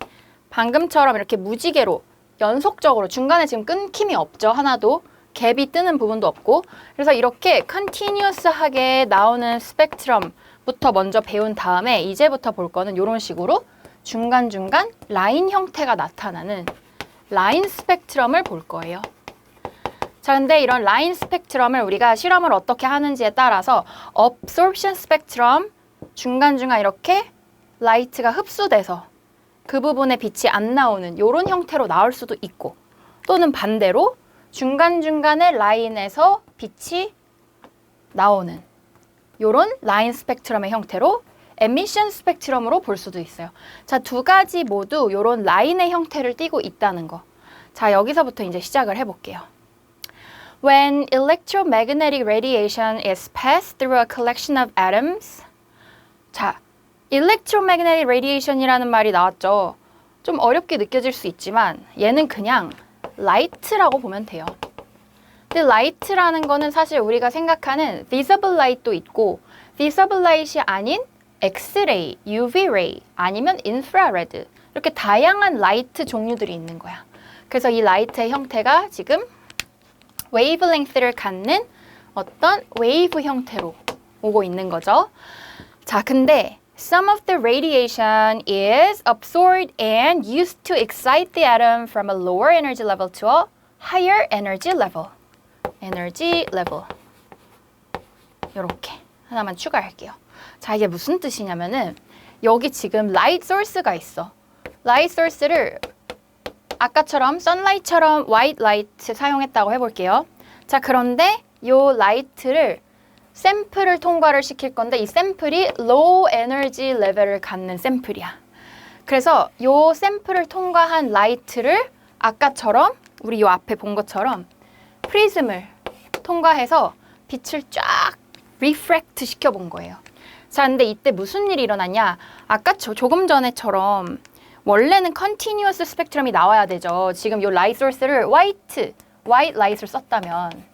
방금처럼 이렇게 무지개로 연속적으로 중간에 지금 끊김이 없죠. 하나도 갭이 뜨는 부분도 없고 그래서 이렇게 컨티뉴어스하게 나오는 스펙트럼부터 먼저 배운 다음에 이제부터 볼 거는 이런 식으로 중간중간 라인 형태가 나타나는 라인 스펙트럼을 볼 거예요. 자, 근데 이런 라인 스펙트럼을 우리가 실험을 어떻게 하는지에 따라서 absorption 스펙트럼 중간중간 이렇게 라이트가 흡수돼서 그 부분에 빛이 안 나오는 이런 형태로 나올 수도 있고 또는 반대로 중간중간의 라인에서 빛이 나오는 이런 라인 스펙트럼의 형태로 에미션 스펙트럼으로 볼 수도 있어요. 자, 두 가지 모두 이런 라인의 형태를 띠고 있다는 거. 자, 여기서부터 이제 시작을 해볼게요. When electromagnetic radiation is passed through a collection of atoms. 자, electromagnetic radiation이라는 말이 나왔죠. 좀 어렵게 느껴질 수 있지만 얘는 그냥 light라고 보면 돼요. 근데 light라는 거는 사실 우리가 생각하는 visible light도 있고 visible light이 아닌 X-ray, UV-ray 아니면 infrared 이렇게 다양한 라이트 종류들이 있는 거야. 그래서 이 라이트의 형태가 지금 웨이브랭스를 갖는 어떤 웨이브 형태로 오고 있는 거죠. 자, 근데 some of the radiation is absorbed and used to excite the atom from a lower energy level to a higher energy level. energy level. 이렇게 하나만 추가할게요. 자, 이게 무슨 뜻이냐면은 여기 지금 라이트 소스가 있어. 라이트 소스를 아까처럼 선라이트처럼 화이트 라이트 사용했다고 해볼게요. 자, 그런데 이 라이트를 샘플을 통과를 시킬 건데 이 샘플이 low energy 레벨을 갖는 샘플이야. 그래서 이 샘플을 통과한 라이트를 아까처럼 우리 이 앞에 본 것처럼 프리즘을 통과해서 빛을 쫙 리프렉트 시켜본 거예요. 자, 근데 이때 무슨 일이 일어났냐? 아까 조금 전에처럼 원래는 컨티뉴어스 스펙트럼이 나와야 되죠. 지금 이 라이트 소스를 화이트 라이트를 썼다면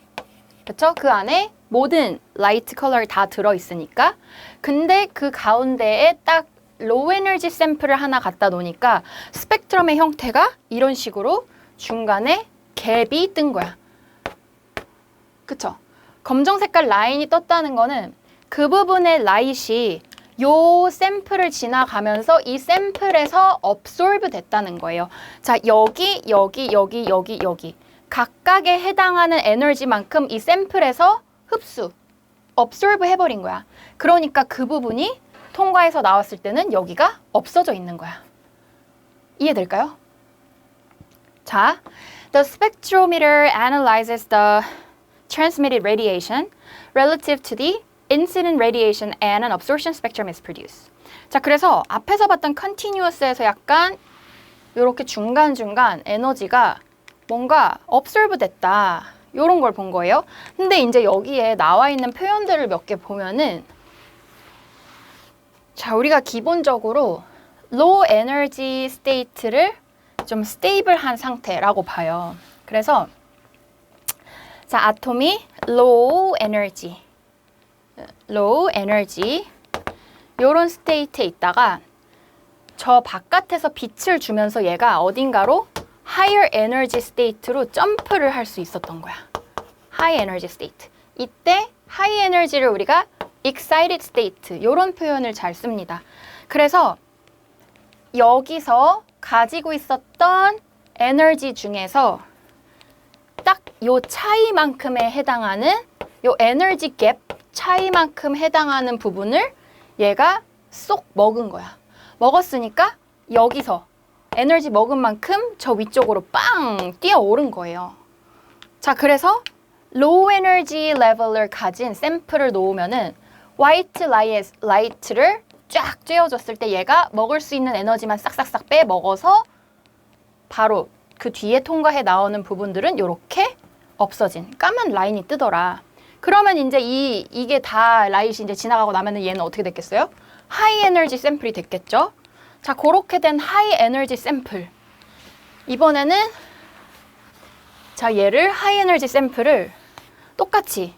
그렇죠? 그 안에 모든 라이트 컬러가 다 들어있으니까 근데 그 가운데에 딱 로우 에너지 샘플을 하나 갖다 놓으니까 스펙트럼의 형태가 이런 식으로 중간에 갭이 뜬 거야. 그쵸? 검정 색깔 라인이 떴다는 거는 그 부분의 라이트이 요 샘플을 지나가면서 이 샘플에서 absorb 됐다는 거예요. 자, 여기 각각에 해당하는 에너지만큼 이 샘플에서 흡수, absorb 해버린 거야. 그러니까 그 부분이 통과해서 나왔을 때는 여기가 없어져 있는 거야. 이해될까요? 자, the spectrometer analyzes the transmitted radiation relative to the incident radiation and an absorption spectrum is produced. 자, 그래서 앞에서 봤던 continuous에서 약간 이렇게 중간중간 에너지가 뭔가 absorb 됐다. 이런 걸 본 거예요. 근데 이제 여기에 나와 있는 표현들을 몇 개 보면은 자, 우리가 기본적으로 low energy state를 좀 스테이블한 상태라고 봐요. 그래서 자, 아톰이 low energy 요런 스테이트에 있다가 저 바깥에서 빛을 주면서 얘가 어딘가로 higher energy state로 점프를 할 수 있었던 거야. high energy state. 이때 high energy를 우리가 excited state 요런 표현을 잘 씁니다. 그래서 여기서 가지고 있었던 에너지 중에서 딱 요 차이만큼에 해당하는 요 에너지 갭 차이만큼 해당하는 부분을 얘가 쏙 먹은 거야. 먹었으니까 여기서 에너지 먹은 만큼 저 위쪽으로 빵 뛰어오른 거예요. 자, 그래서 low energy level을 가진 샘플을 놓으면은 화이트 라이트를 쫙 쬐어줬을 때 얘가 먹을 수 있는 에너지만 싹싹싹 빼 먹어서 바로 그 뒤에 통과해 나오는 부분들은 이렇게 없어진 까만 라인이 뜨더라. 그러면 이제 이게 다 라이트이 이제 지나가고 나면은 얘는 어떻게 됐겠어요? 하이 에너지 샘플이 됐겠죠? 자, 그렇게 된 하이 에너지 샘플. 이번에는 자, 얘를 하이 에너지 샘플을 똑같이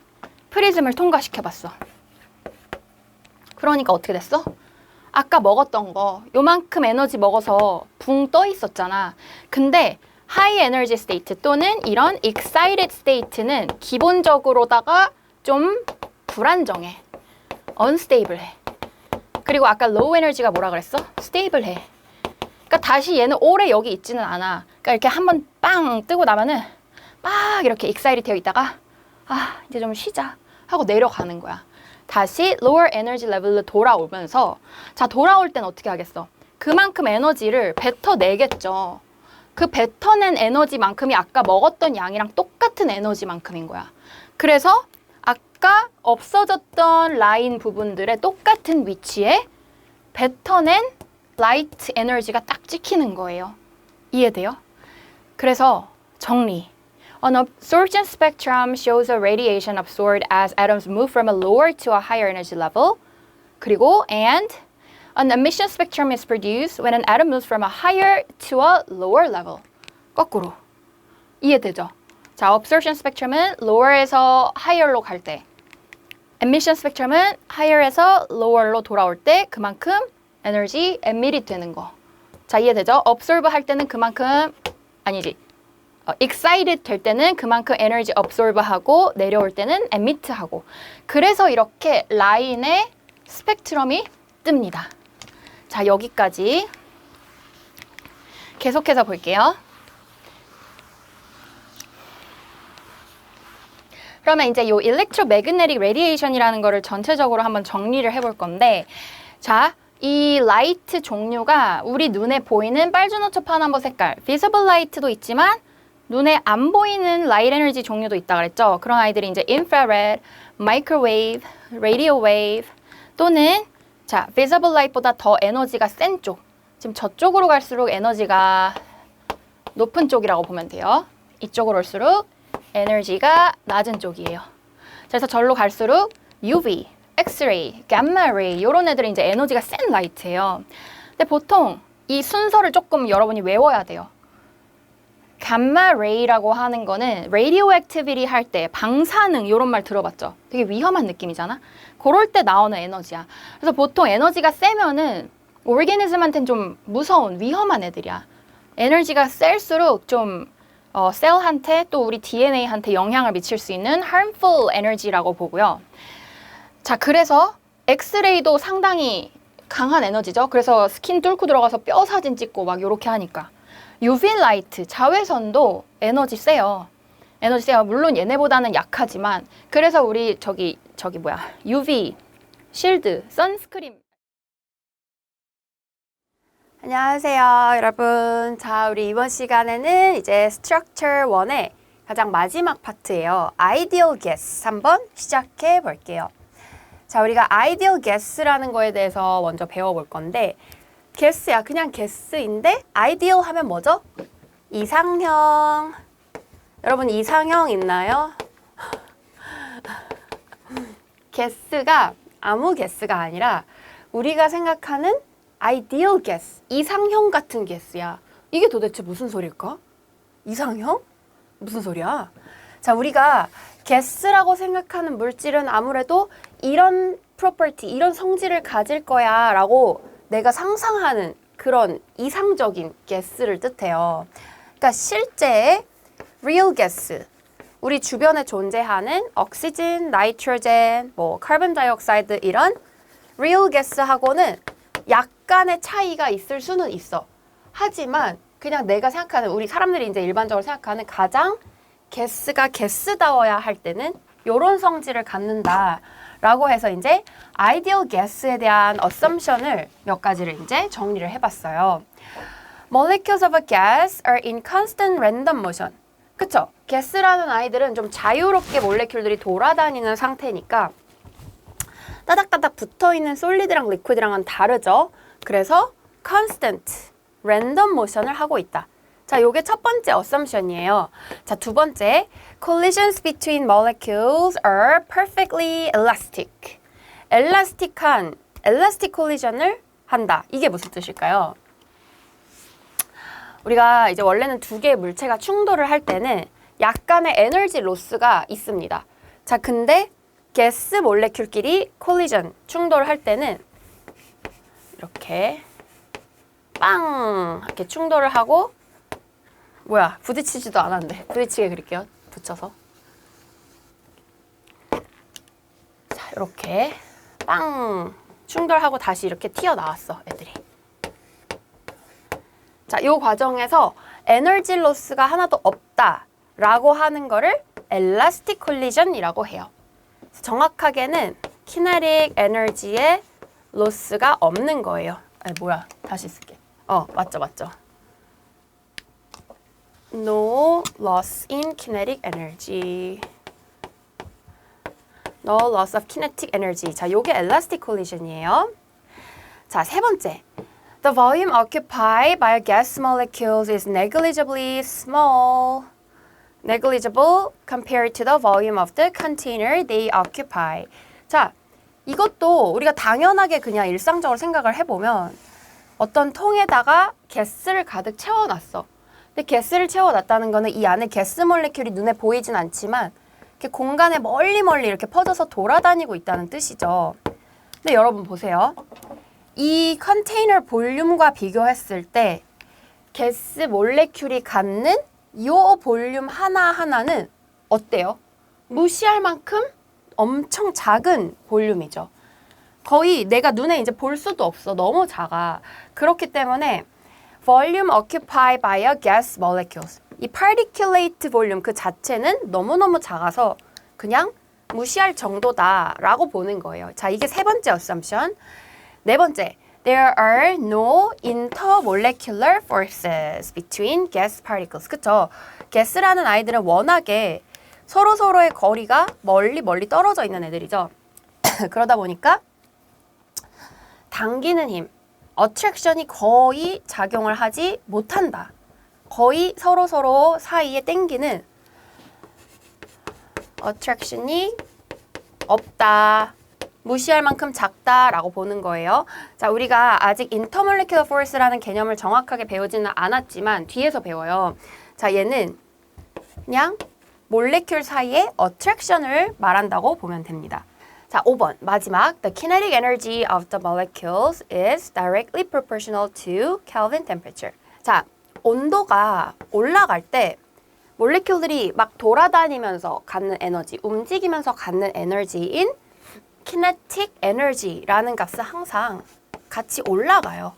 프리즘을 통과시켜 봤어. 그러니까 어떻게 됐어? 아까 먹었던 거 요만큼 에너지 먹어서 붕 떠 있었잖아. 근데 high energy state 또는 이런 excited state는 기본적으로다가 좀 불안정해. unstable해. 그리고 아까 low energy가 뭐라 그랬어? stable해. 그러니까 다시 얘는 오래 여기 있지는 않아. 그러니까 이렇게 한번 빵 뜨고 나면은 막 이렇게 excited 되어 있다가 아, 이제 좀 쉬자 하고 내려가는 거야. 다시 lower energy level로 돌아오면서 자, 돌아올 땐 어떻게 하겠어? 그만큼 에너지를 뱉어내겠죠. 그 뱉어낸 에너지만큼이 아까 먹었던 양이랑 똑같은 에너지만큼인 거야. 그래서 아까 없어졌던 라인 부분들의 똑같은 위치에 뱉어낸 라이트 에너지가 딱 찍히는 거예요. 이해돼요? 그래서 정리. An absorption spectrum shows a radiation absorbed as atoms move from a lower to a higher energy level. 그리고 and an emission spectrum is produced when an atom moves from a higher to a lower level. 거꾸로. 이해되죠? 자, absorption spectrum은 lower에서 higher로 갈 때, emission spectrum은 higher에서 lower로 돌아올 때 그만큼 에너지 emitted 되는 거. 자, 이해되죠? absorb 할 때는 그만큼 아니지. excited 될 때는 그만큼 에너지 absorb 하고 내려올 때는 emit 하고. 그래서 이렇게 라인에 스펙트럼이 뜹니다. 자, 여기까지 계속해서 볼게요. 그러면 이제 이 electromagnetic radiation이라는 거를 전체적으로 한번 정리를 해볼 건데, 자, 이 라이트 종류가 우리 눈에 보이는 빨주노초 파남보 색깔, visible light도 있지만 눈에 안 보이는 라이트 에너지 종류도 있다 그랬죠. 그런 아이들이 이제 infrared, microwave, radio wave 또는 자, visible light보다 더 에너지가 센 쪽. 지금 저쪽으로 갈수록 에너지가 높은 쪽이라고 보면 돼요. 이쪽으로 올수록 에너지가 낮은 쪽이에요. 그래서 절로 갈수록 UV, X-ray, gamma-ray 이런 애들이 이제 에너지가 센 라이트예요. 근데 보통 이 순서를 조금 여러분이 외워야 돼요. gamma-ray라고 하는 거는 radioactivity 할 때 방사능 이런 말 들어봤죠? 되게 위험한 느낌이잖아. 그럴 때 나오는 에너지야. 그래서 보통 에너지가 세면은 organism한테는 좀 무서운, 위험한 애들이야. 에너지가 셀수록 좀 셀한테 또 우리 DNA한테 영향을 미칠 수 있는 harmful energy라고 보고요. 자, 그래서 엑스레이도 상당히 강한 에너지죠. 그래서 스킨 뚫고 들어가서 뼈 사진 찍고 막 요렇게 하니까. UV 라이트, 자외선도 에너지 세요. 에너지 세요. 물론 얘네보다는 약하지만 그래서 우리 저기 뭐야 UV, 실드, 선스크림. 안녕하세요, 여러분. 자, 우리 이번 시간에는 이제 Structure 1의 가장 마지막 파트예요. Ideal Guess 한번 시작해 볼게요. 자, 우리가 Ideal Guess라는 거에 대해서 먼저 배워볼 건데 Guess야, 그냥 Guess인데 Ideal 하면 뭐죠? 이상형. 여러분 이상형 있나요? Guess가 아무 Guess가 아니라 우리가 생각하는 ideal guess, 이상형 같은 guess야. 이게 도대체 무슨 소릴까? 이상형? 무슨 소리야? 자, 우리가 guess라고 생각하는 물질은 아무래도 이런 property, 이런 성질을 가질 거야 라고 내가 상상하는 그런 이상적인 guess를 뜻해요. 그러니까 실제 real gas, 우리 주변에 존재하는 oxygen, nitrogen, 뭐 carbon dioxide 이런 real gas하고는 약간의 차이가 있을 수는 있어. 하지만 그냥 내가 생각하는, 우리 사람들이 이제 일반적으로 생각하는 가장 가스가 가스다워야 할 때는 이런 성질을 갖는다 라고 해서 이제 ideal gas에 대한 assumption을 몇 가지를 이제 정리를 해봤어요. Molecules of a gas are in constant random motion. 그쵸? 가스라는 아이들은 좀 자유롭게 몰레큘들이 돌아다니는 상태니까 따닥따닥 붙어있는 솔리드랑 리퀴드랑은 다르죠. 그래서 constant, random motion을 하고 있다. 자, 요게 첫 번째 assumption이에요. 자, 두 번째, collisions between molecules are perfectly elastic. 엘라스틱한, elastic collision을 한다. 이게 무슨 뜻일까요? 우리가 이제 원래는 두 개의 물체가 충돌을 할 때는 약간의 에너지 로스가 있습니다. 자, 근데 가스 몰레큘끼리 콜리전, 충돌을 할 때는 이렇게 빵! 이렇게 충돌을 하고 뭐야, 부딪히지도 않았는데 부딪히게 그릴게요. 붙여서 자, 이렇게 빵! 충돌하고 다시 이렇게 튀어나왔어, 애들이. 자, 이 과정에서 에너지 로스가 하나도 없다라고 하는 거를 엘라스틱 콜리전이라고 해요. 정확하게는 키네틱 에너지의 로스가 없는 거예요. 아니, 뭐야, 다시 쓸게. 맞죠. No loss in kinetic energy. No loss of kinetic energy. 자, 요게 elastic collision이에요. 자, 세 번째. The volume occupied by a gas molecules is negligibly small. negligible compared to the volume of the container they occupy. 자, 이것도 우리가 당연하게 그냥 일상적으로 생각을 해보면 어떤 통에다가 가스를 가득 채워놨어. 근데 가스를 채워놨다는 거는 이 안에 가스 몰레큘이 눈에 보이진 않지만 이렇게 공간에 멀리 이렇게 퍼져서 돌아다니고 있다는 뜻이죠. 근데 여러분 보세요. 이 컨테이너 볼륨과 비교했을 때 가스 몰레큘이 갖는 이 볼륨 하나하나는 어때요? 무시할 만큼 엄청 작은 볼륨이죠. 거의 내가 눈에 이제 볼 수도 없어. 너무 작아. 그렇기 때문에 volume occupied by a gas molecules. 이 particulate 볼륨 그 자체는 너무너무 작아서 그냥 무시할 정도다라고 보는 거예요. 자, 이게 세 번째 assumption. 네 번째. There are no intermolecular forces between gas particles. 그쵸? 가스라는 아이들은 워낙에 서로의 거리가 멀리 떨어져 있는 애들이죠. 그러다 보니까 당기는 힘, attraction이 거의 작용을 하지 못한다. 거의 서로 사이에 당기는 attraction이 없다. 무시할 만큼 작다라고 보는 거예요. 자, 우리가 아직 intermolecular force라는 개념을 정확하게 배우지는 않았지만 뒤에서 배워요. 자, 얘는 그냥 몰레큘 사이의 attraction을 말한다고 보면 됩니다. 자, 5번 마지막. The kinetic energy of the molecules is directly proportional to Kelvin temperature. 자, 온도가 올라갈 때 몰레큘들이 막 돌아다니면서 갖는 에너지, 움직이면서 갖는 에너지인 kinetic energy라는 값은 항상 같이 올라가요.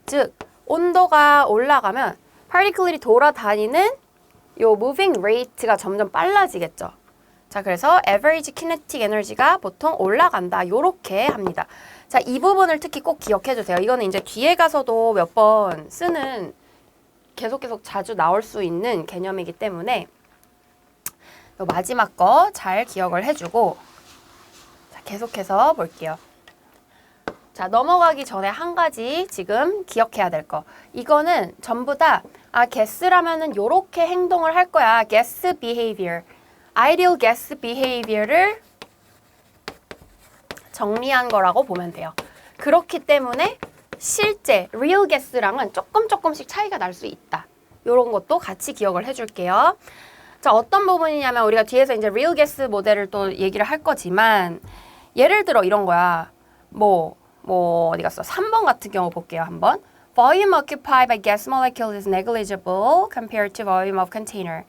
즉, 온도가 올라가면 파티클들이 돌아다니는 요 moving rate가 점점 빨라지겠죠. 자, 그래서 average kinetic energy가 보통 올라간다. 요렇게 합니다. 자, 이 부분을 특히 꼭 기억해 주세요. 이거는 이제 뒤에 가서도 몇 번 쓰는 계속 자주 나올 수 있는 개념이기 때문에 요 마지막 거 잘 기억을 해주고 자, 계속해서 볼게요. 자, 넘어가기 전에 한 가지 지금 기억해야 될 거. 이거는 전부 다 gas라면은 요렇게 행동을 할 거야. gas behavior. ideal gas behavior를 정리한 거라고 보면 돼요. 그렇기 때문에 실제 real gas랑은 조금씩 차이가 날 수 있다. 요런 것도 같이 기억을 해줄게요. 자, 어떤 부분이냐면 우리가 뒤에서 이제 real gas 모델을 또 얘기를 할 거지만 예를 들어 이런 거야. 어디 갔어? 3번 같은 경우 볼게요, 한번. Volume occupied by gas molecule is negligible compared to volume of container.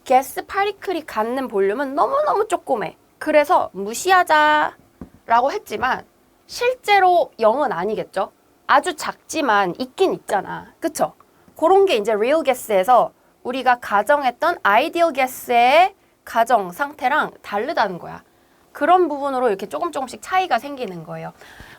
가스 파티클이 갖는 볼륨은 너무너무 조그매. 그래서 무시하자라고 했지만 실제로 0은 아니겠죠? 아주 작지만 있긴 있잖아. 그쵸? 그런 게 이제 real gas에서 우리가 가정했던 ideal gas의 가정 상태랑 다르다는 거야. 그런 부분으로 이렇게 조금씩 차이가 생기는 거예요.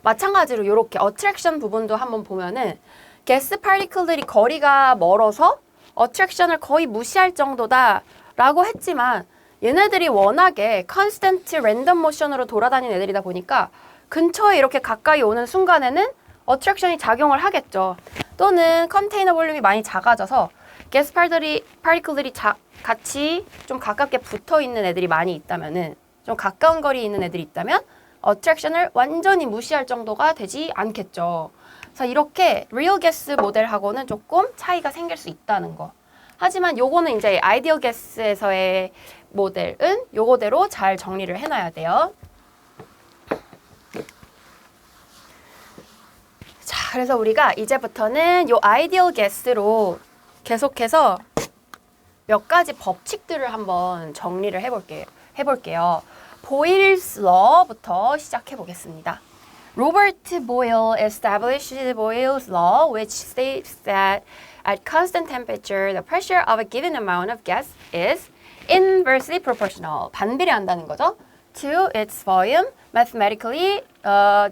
마찬가지로 이렇게 attraction 부분도 한번 보면은 가스 파티클들이 거리가 멀어서 attraction을 거의 무시할 정도다 라고 했지만 얘네들이 워낙에 constant random motion으로 돌아다니는 애들이다 보니까 근처에 이렇게 가까이 오는 순간에는 attraction이 작용을 하겠죠. 또는 컨테이너 볼륨이 많이 작아져서 가스 파티클들이 같이 좀 가깝게 붙어 있는 애들이 많이 있다면은 좀 가까운 거리에 있는 애들이 있다면 attraction을 완전히 무시할 정도가 되지 않겠죠. 그래서 이렇게 real gas 모델하고는 조금 차이가 생길 수 있다는 거. 하지만 요거는 이제 ideal gas에서의 모델은 요거대로 잘 정리를 해놔야 돼요. 자, 그래서 우리가 이제부터는 요 ideal gas로 계속해서 몇 가지 법칙들을 한번 정리를 해볼게요. 보일's law부터 시작해 보겠습니다. Robert Boyle established Boyle's law, which states that at constant temperature, the pressure of a given amount of gas is inversely proportional. 반비례한다는 거죠. To its volume. Mathematically,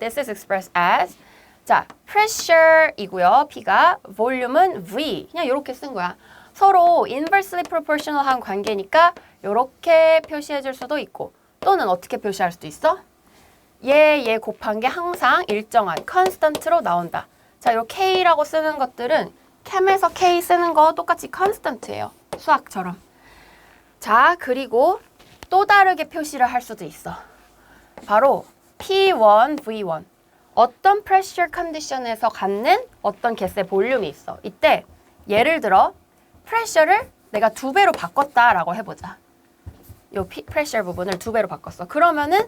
this is expressed as 자, pressure이고요. P가 volume은 V. 그냥 이렇게 쓴 거야. 서로 inversely proportional한 관계니까 이렇게 표시해 줄 수도 있고 또는 어떻게 표시할 수도 있어? 얘 곱한 게 항상 일정한 constant로 나온다. 자, 요 K라고 쓰는 것들은 캠에서 K 쓰는 거 똑같이 constant예요. 수학처럼. 자, 그리고 또 다르게 표시를 할 수도 있어. 바로 P1, V1. 어떤 프레셔 컨디션에서 갖는 어떤 가스의 볼륨이 있어. 이때 예를 들어 프레셔를 내가 2배로 바꿨다라고 해보자. 요 프레셔 부분을 2배로 바꿨어. 그러면은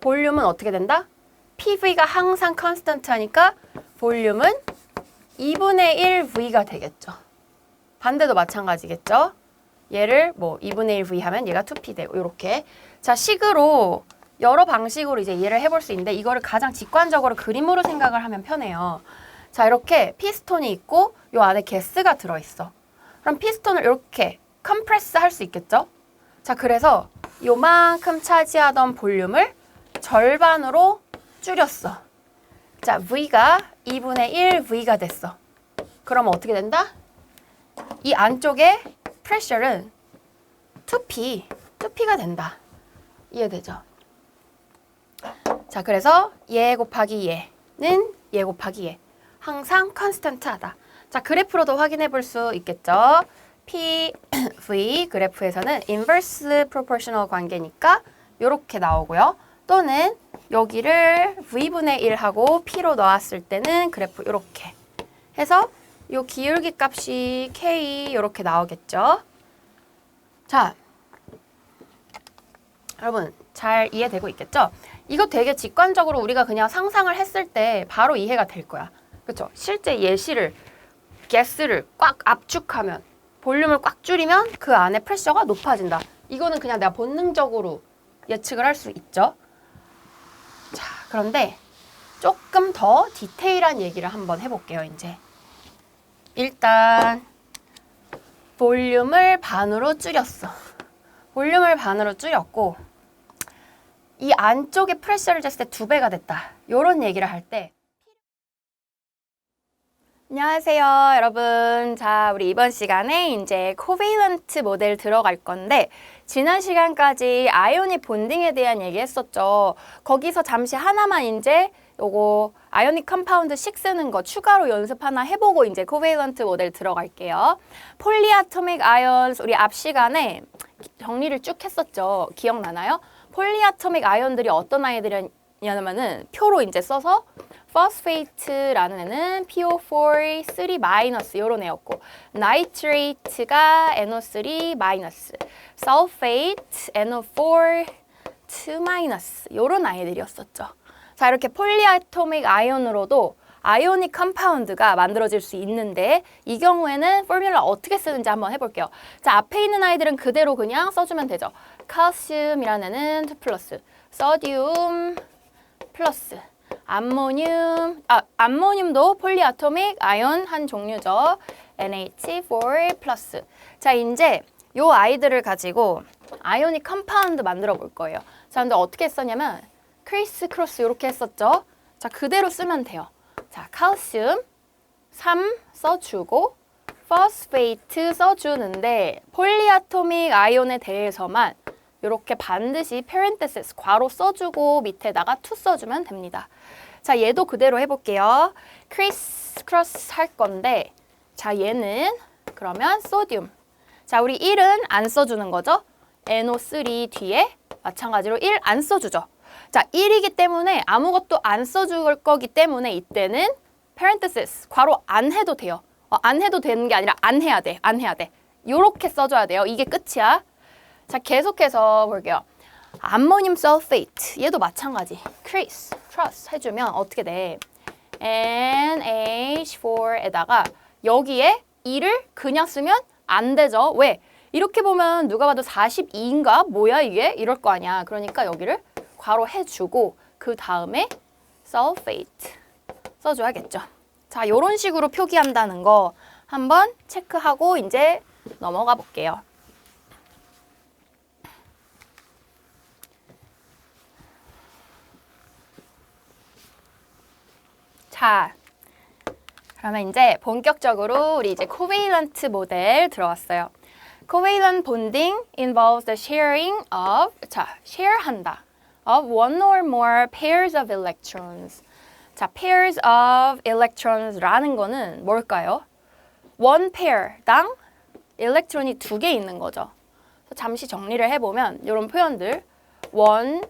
볼륨은 어떻게 된다? PV가 항상 컨스턴트 하니까 볼륨은 2분의 1 V가 되겠죠. 반대도 마찬가지겠죠. 얘를 2분의 1 V 하면 얘가 2P 되고 이렇게. 자, 식으로 여러 방식으로 이제 이해를 해볼 수 있는데 이거를 가장 직관적으로 그림으로 생각을 하면 편해요. 자, 이렇게 피스톤이 있고 요 안에 가스가 들어있어. 그럼 피스톤을 이렇게 컴프레스 할 수 있겠죠? 자, 그래서 요만큼 차지하던 볼륨을 절반으로 줄였어. 자, V가 2분의 1 V가 됐어. 그러면 어떻게 된다? 이 안쪽에 프레셔는 2P가 된다. 이해되죠? 자, 그래서 얘 곱하기 얘는 얘 곱하기 얘. 항상 컨스턴트하다. 자, 그래프로도 확인해 볼 수 있겠죠? PV 그래프에서는 inverse proportional 관계니까 이렇게 나오고요. 또는 여기를 V분의 1하고 P로 넣었을 때는 그래프 이렇게 해서 이 기울기 값이 K 이렇게 나오겠죠. 자, 여러분 잘 이해되고 있겠죠? 이거 되게 직관적으로 우리가 그냥 상상을 했을 때 바로 이해가 될 거야. 그렇죠? 실제 예시를 가스를 꽉 압축하면 볼륨을 꽉 줄이면 그 안에 프레셔가 높아진다. 이거는 그냥 내가 본능적으로 예측을 할 수 있죠. 자, 그런데 조금 더 디테일한 얘기를 한번 해볼게요, 이제. 일단 볼륨을 반으로 줄였어. 볼륨을 반으로 줄였고 이 안쪽에 프레셔를 쟀을 때 2배가 됐다. 이런 얘기를 할 때 안녕하세요, 여러분. 자, 우리 이번 시간에 이제 코베일런트 모델 들어갈 건데 지난 시간까지 아이오닉 본딩에 대한 얘기 했었죠. 거기서 잠시 하나만 이제 요거 아이오닉 컴파운드 식 쓰는 거 추가로 연습 하나 해보고 이제 코베일런트 모델 들어갈게요. 폴리아토믹 아이언스 우리 앞 시간에 정리를 쭉 했었죠. 기억나나요? 폴리아토믹 아이언들이 어떤 아이들이냐면은 표로 이제 써서 포스페이트라는 애는 PO4 3- 이런 애였고 나이트레이트가 NO3-, 설페이트 NO4 2- 이런 아이들이었었죠. 자, 이렇게 폴리아토믹 아이언으로도 아이오닉 컴파운드가 만들어질 수 있는데 이 경우에는 포뮬라 어떻게 쓰는지 한번 해볼게요. 자, 앞에 있는 아이들은 그대로 그냥 써주면 되죠. 칼슘이라는 애는 2+, 소듐 플러스, 암모늄도 폴리아토믹 아이온 한 종류죠. NH4+. 자, 이제 요 아이들을 가지고 아이오닉 컴파운드 만들어 볼 거예요. 자, 근데 어떻게 했었냐면 크리스 크로스 이렇게 했었죠. 자, 그대로 쓰면 돼요. 자, 칼슘 3 써주고 포스페이트 써주는데 폴리아토믹 아이온에 대해서만 이렇게 반드시 parenthesis 괄호 써주고 밑에다가 2 써주면 됩니다. 자, 얘도 그대로 해볼게요. 크리스 크로스 할 건데 자, 얘는 그러면 소듐. 자, 우리 1은 안 써주는 거죠. NO3 뒤에 마찬가지로 1 안 써주죠. 자, 1이기 때문에 아무것도 안 써줄 거기 때문에 이때는 parenthesis 괄호 안 해도 돼요. 안 해도 되는 게 아니라 안 해야 돼. 안 해야 돼. 요렇게 써줘야 돼요. 이게 끝이야. 자, 계속해서 볼게요. 암모늄 설페이트 얘도 마찬가지. 크리스, 크로스 해주면 어떻게 돼? NH4에다가 여기에 2를 그냥 쓰면 안 되죠. 왜? 이렇게 보면 누가 봐도 42인가? 뭐야 이게? 이럴 거 아니야. 그러니까 여기를 괄호 해주고 그 다음에 설페이트 써줘야겠죠. 자, 이런 식으로 표기한다는 거 한번 체크하고 이제 넘어가 볼게요. 자, 그러면 이제 본격적으로 우리 이제 코베일런트 모델 들어왔어요. Covalent bonding involves the sharing of, 자, share한다, of one or more pairs of electrons. 자, pairs of electrons라는 거는 뭘까요? one pair당 일렉트론이 2개 있는 거죠. 잠시 정리를 해보면 이런 표현들 one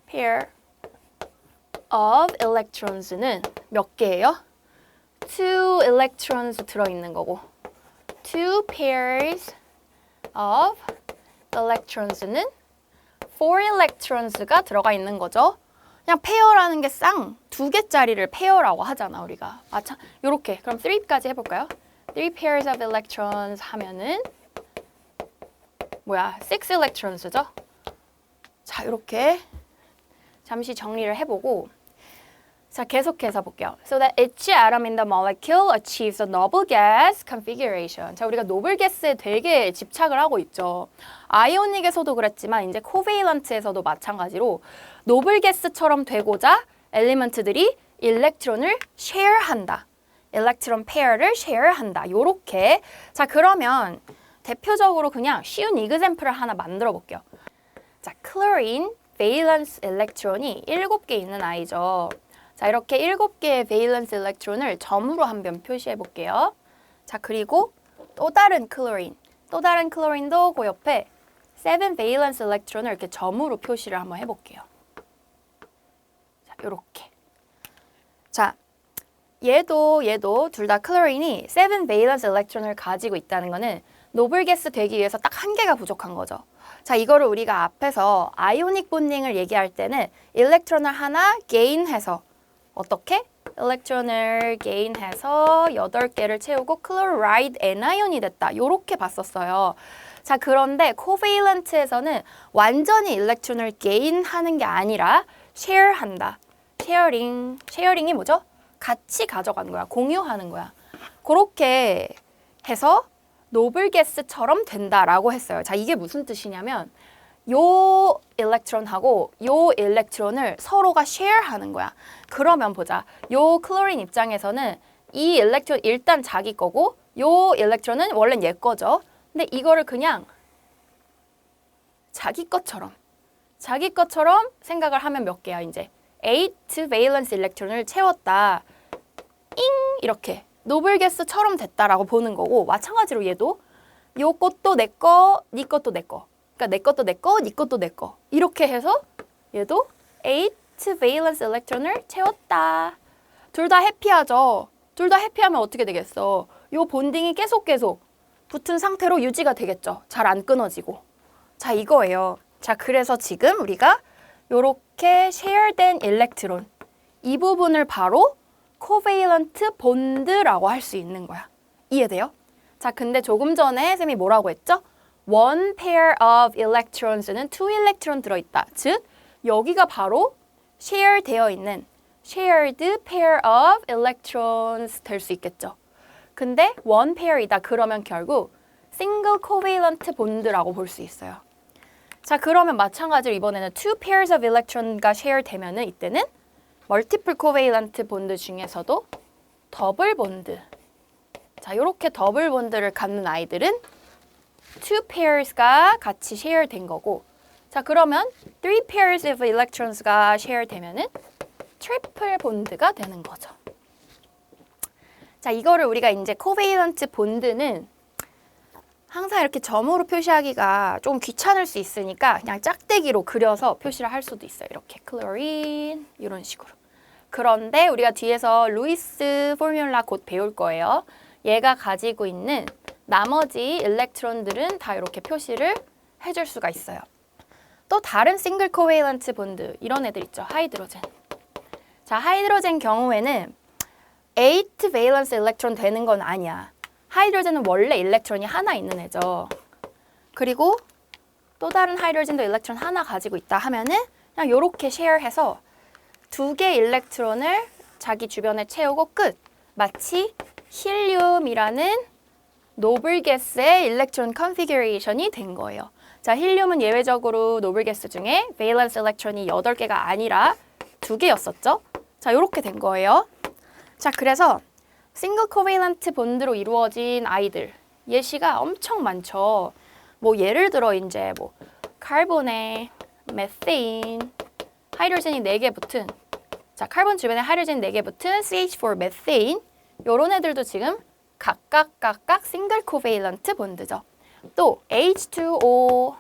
pair of electrons는 몇 개예요? two electrons 들어있는 거고 two pairs of electrons는 four electrons가 들어가 있는 거죠. 그냥 페어라는 게 쌍 2개짜리를 페어라고 하잖아 우리가. 요렇게 그럼 3까지 해볼까요? 3 pairs of electrons 하면은 뭐야 6 electrons죠. 자, 이렇게 잠시 정리를 해보고 자, 계속해서 볼게요. So that each atom in the molecule achieves a noble gas configuration. 자, 우리가 노블 가스에 되게 집착을 하고 있죠. 아이오닉에서도 그랬지만 이제 코베일런트에서도 마찬가지로 노블 가스처럼 되고자 엘리먼트들이 일렉트론을 쉐어한다. 일렉트론 페어를 쉐어한다. 요렇게. 자, 그러면 대표적으로 그냥 쉬운 이그젬플을 하나 만들어 볼게요. 자, 클로린 베일런스 일렉트론이 7개 있는 아이죠. 자, 이렇게 7개의 베일런스 일렉트론을 점으로 한번 표시해 볼게요. 자, 그리고 또 다른 클로린도 그 옆에 7 베일런스 일렉트론을 이렇게 점으로 표시를 한번 해볼게요. 자, 요렇게. 자, 얘도 둘 다 클로린이 7 베일런스 일렉트론을 가지고 있다는 거는 노블 가스 되기 위해서 딱 한 개가 부족한 거죠. 자, 이거를 우리가 앞에서 아이오닉 본딩을 얘기할 때는 일렉트론을 하나 게인해서 어떻게? 일렉트론을 게인해서 8개를 채우고 클로라이드 애나이온이 됐다. 요렇게 봤었어요. 자, 그런데 코베일런트에서는 완전히 일렉트론을 게인하는 게 아니라 쉐어한다. 쉐어링이 뭐죠? 같이 가져가는 거야. 공유하는 거야. 그렇게 해서 노블 가스처럼 된다라고 했어요. 자, 이게 무슨 뜻이냐면 요 일렉트론하고 요 일렉트론을 서로가 쉐어하는 거야. 그러면 보자. 요 클로린 입장에서는 이 일렉트론 일단 자기 거고 요 일렉트론은 원래는 얘 거죠. 근데 이거를 그냥 자기 것처럼 생각을 하면 몇 개야 이제 8 valence 일렉트론을 채웠다. 잉 이렇게 노블 가스처럼 됐다라고 보는 거고 마찬가지로 얘도 요 것도 내 거, 네 것도 내 거. 그러니까 내 것도 내 거, 네 것도 내 거. 이렇게 해서 얘도 8 valence 일렉트론을 채웠다. 둘 다 해피하죠. 둘 다 해피하면 어떻게 되겠어? 요 본딩이 계속 붙은 상태로 유지가 되겠죠. 잘 안 끊어지고. 자, 이거예요. 자, 그래서 지금 우리가 요렇게 쉐어된 일렉트론 이 부분을 바로 코베일런트 본드라고 할 수 있는 거야. 이해돼요? 자, 근데 조금 전에 쌤이 뭐라고 했죠? One pair of electrons는 two electron 들어있다. 즉, 여기가 바로 share 되어 있는 shared pair of electrons 될 수 있겠죠. 근데 one pair이다. 그러면 결국 single covalent bond라고 볼 수 있어요. 자, 그러면 마찬가지로 이번에는 two pairs of electron가 share 되면은 이때는 multiple covalent bond 중에서도 더블 본드. 자, 이렇게 더블 본드를 갖는 아이들은 two pairs가 같이 share 된 거고, 자, 그러면 three pairs of electrons가 share 되면은 트리플 본드가 되는 거죠. 자, 이거를 우리가 이제 코베일런트 본드는 항상 이렇게 점으로 표시하기가 좀 귀찮을 수 있으니까 그냥 짝대기로 그려서 표시를 할 수도 있어요. 이렇게 클로린 이런 식으로. 그런데 우리가 뒤에서 루이스 포뮬라 곧 배울 거예요. 얘가 가지고 있는 나머지 일렉트론들은 다 이렇게 표시를 해줄 수가 있어요. 또 다른 싱글 코베일런트 본드 이런 애들 있죠. 하이드로젠. 자, 하이드로젠 경우에는 8 valence 일렉트론 되는 건 아니야. 하이드로젠은 원래 일렉트론이 하나 있는 애죠. 그리고 또 다른 하이드로젠도 일렉트론 하나 가지고 있다 하면은 그냥 요렇게 쉐어해서 2개 일렉트론을 자기 주변에 채우고 끝. 마치 힐륨이라는 노블 가스의 일렉트론 컨피규레이션이 된 거예요. 자, 힐륨은 예외적으로 노블 가스 중에 valence 일렉트론이 8개가 아니라 2개였었죠. 자, 요렇게 된 거예요. 자, 그래서 싱글 코베일런트 본드로 이루어진 아이들 예시가 엄청 많죠. 뭐 예를 들어 이제 뭐 카본에 메테인 하이드로젠이 4개 붙은 자, 카본 주변에 하이드로젠 4개 붙은 CH4 메테인 요런 애들도 지금 각각 싱글 코베일런트 본드죠. 또 H2O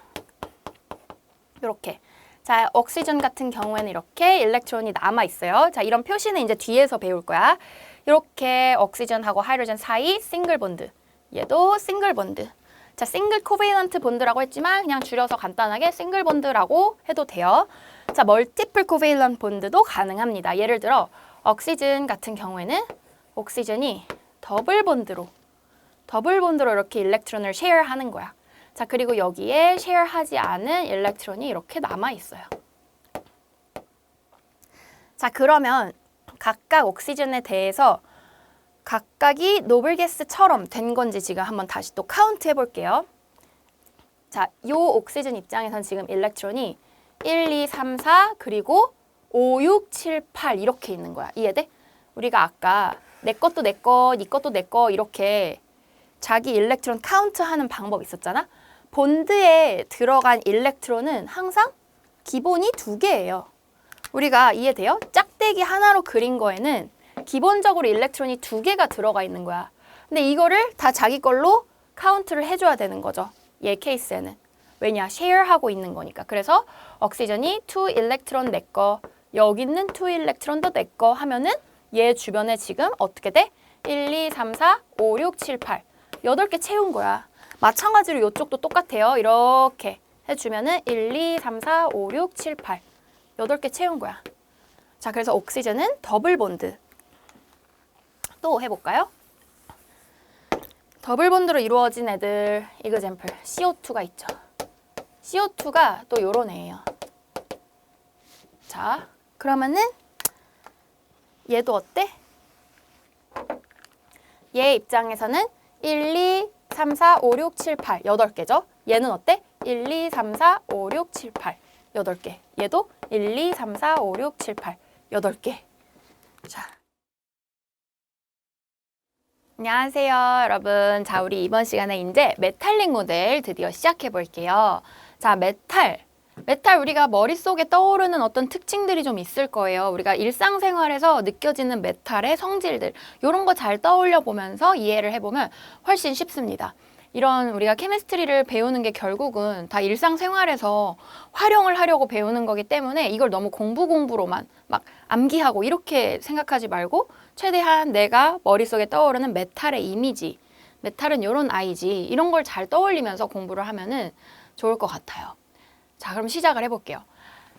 이렇게 자, 옥시전 같은 경우에는 이렇게 일렉트론이 남아 있어요. 자, 이런 표시는 이제 뒤에서 배울 거야. 이렇게 옥시전하고 하이드로젠 사이 싱글 본드. 얘도 싱글 본드. 자, 싱글 코베일런트 본드라고 했지만 그냥 줄여서 간단하게 싱글 본드라고 해도 돼요. 자, 멀티플 코베일런트 본드도 가능합니다. 예를 들어 옥시전 같은 경우에는 옥시전이 더블 본드로 이렇게 일렉트론을 쉐어하는 거야. 자, 그리고 여기에 쉐어하지 않은 일렉트론이 이렇게 남아 있어요. 자, 그러면 각각 옥시전에 대해서 각각이 노블 가스처럼 된 건지 지금 한번 다시 또 카운트 해볼게요. 자, 요 옥시전 입장에선 지금 일렉트론이 1, 2, 3, 4 그리고 5, 6, 7, 8 이렇게 있는 거야. 이해돼? 우리가 아까 내 것도 내 거, 네 것도 내 거 이렇게 자기 일렉트론 카운트하는 방법 있었잖아. 본드에 들어간 일렉트론은 항상 기본이 2개예요. 우리가 이해돼요? 짝대기 하나로 그린 거에는 기본적으로 일렉트론이 2개가 들어가 있는 거야. 근데 이거를 다 자기 걸로 카운트를 해줘야 되는 거죠. 얘 케이스에는. 왜냐? 쉐어하고 있는 거니까. 그래서 옥시전이 2 일렉트론 내 거, 여기 있는 2 일렉트론도 내 거 하면은 얘 주변에 지금 어떻게 돼? 1, 2, 3, 4, 5, 6, 7, 8 8개 채운 거야. 마찬가지로 이쪽도 똑같아요. 이렇게 해주면은 1, 2, 3, 4, 5, 6, 7, 8 8개 채운 거야. 자, 그래서 옥시즌은 더블 본드. 또 해볼까요? 더블 본드로 이루어진 애들 이그젬플 CO2가 있죠. CO2가 또 요런 애예요. 자, 그러면은 얘도 어때? 얘 입장에서는 1, 2, 3, 4, 5, 6, 7, 8 8개죠. 얘는 어때? 1, 2, 3, 4, 5, 6, 7, 8 8개. 얘도 1, 2, 3, 4, 5, 6, 7, 8 8개. 자. 안녕하세요, 여러분. 자, 우리 이번 시간에 이제 메탈릭 모델 드디어 시작해 볼게요. 자, 메탈 우리가 머릿속에 떠오르는 어떤 특징들이 좀 있을 거예요. 우리가 일상생활에서 느껴지는 메탈의 성질들 이런 거 잘 떠올려 보면서 이해를 해보면 훨씬 쉽습니다. 이런 우리가 케미스트리를 배우는 게 결국은 다 일상생활에서 활용을 하려고 배우는 거기 때문에 이걸 너무 공부로만 막 암기하고 이렇게 생각하지 말고 최대한 내가 머릿속에 떠오르는 메탈의 이미지, 메탈은 이런 아이지 이런 걸 잘 떠올리면서 공부를 하면은 좋을 것 같아요. 자, 그럼 시작을 해볼게요.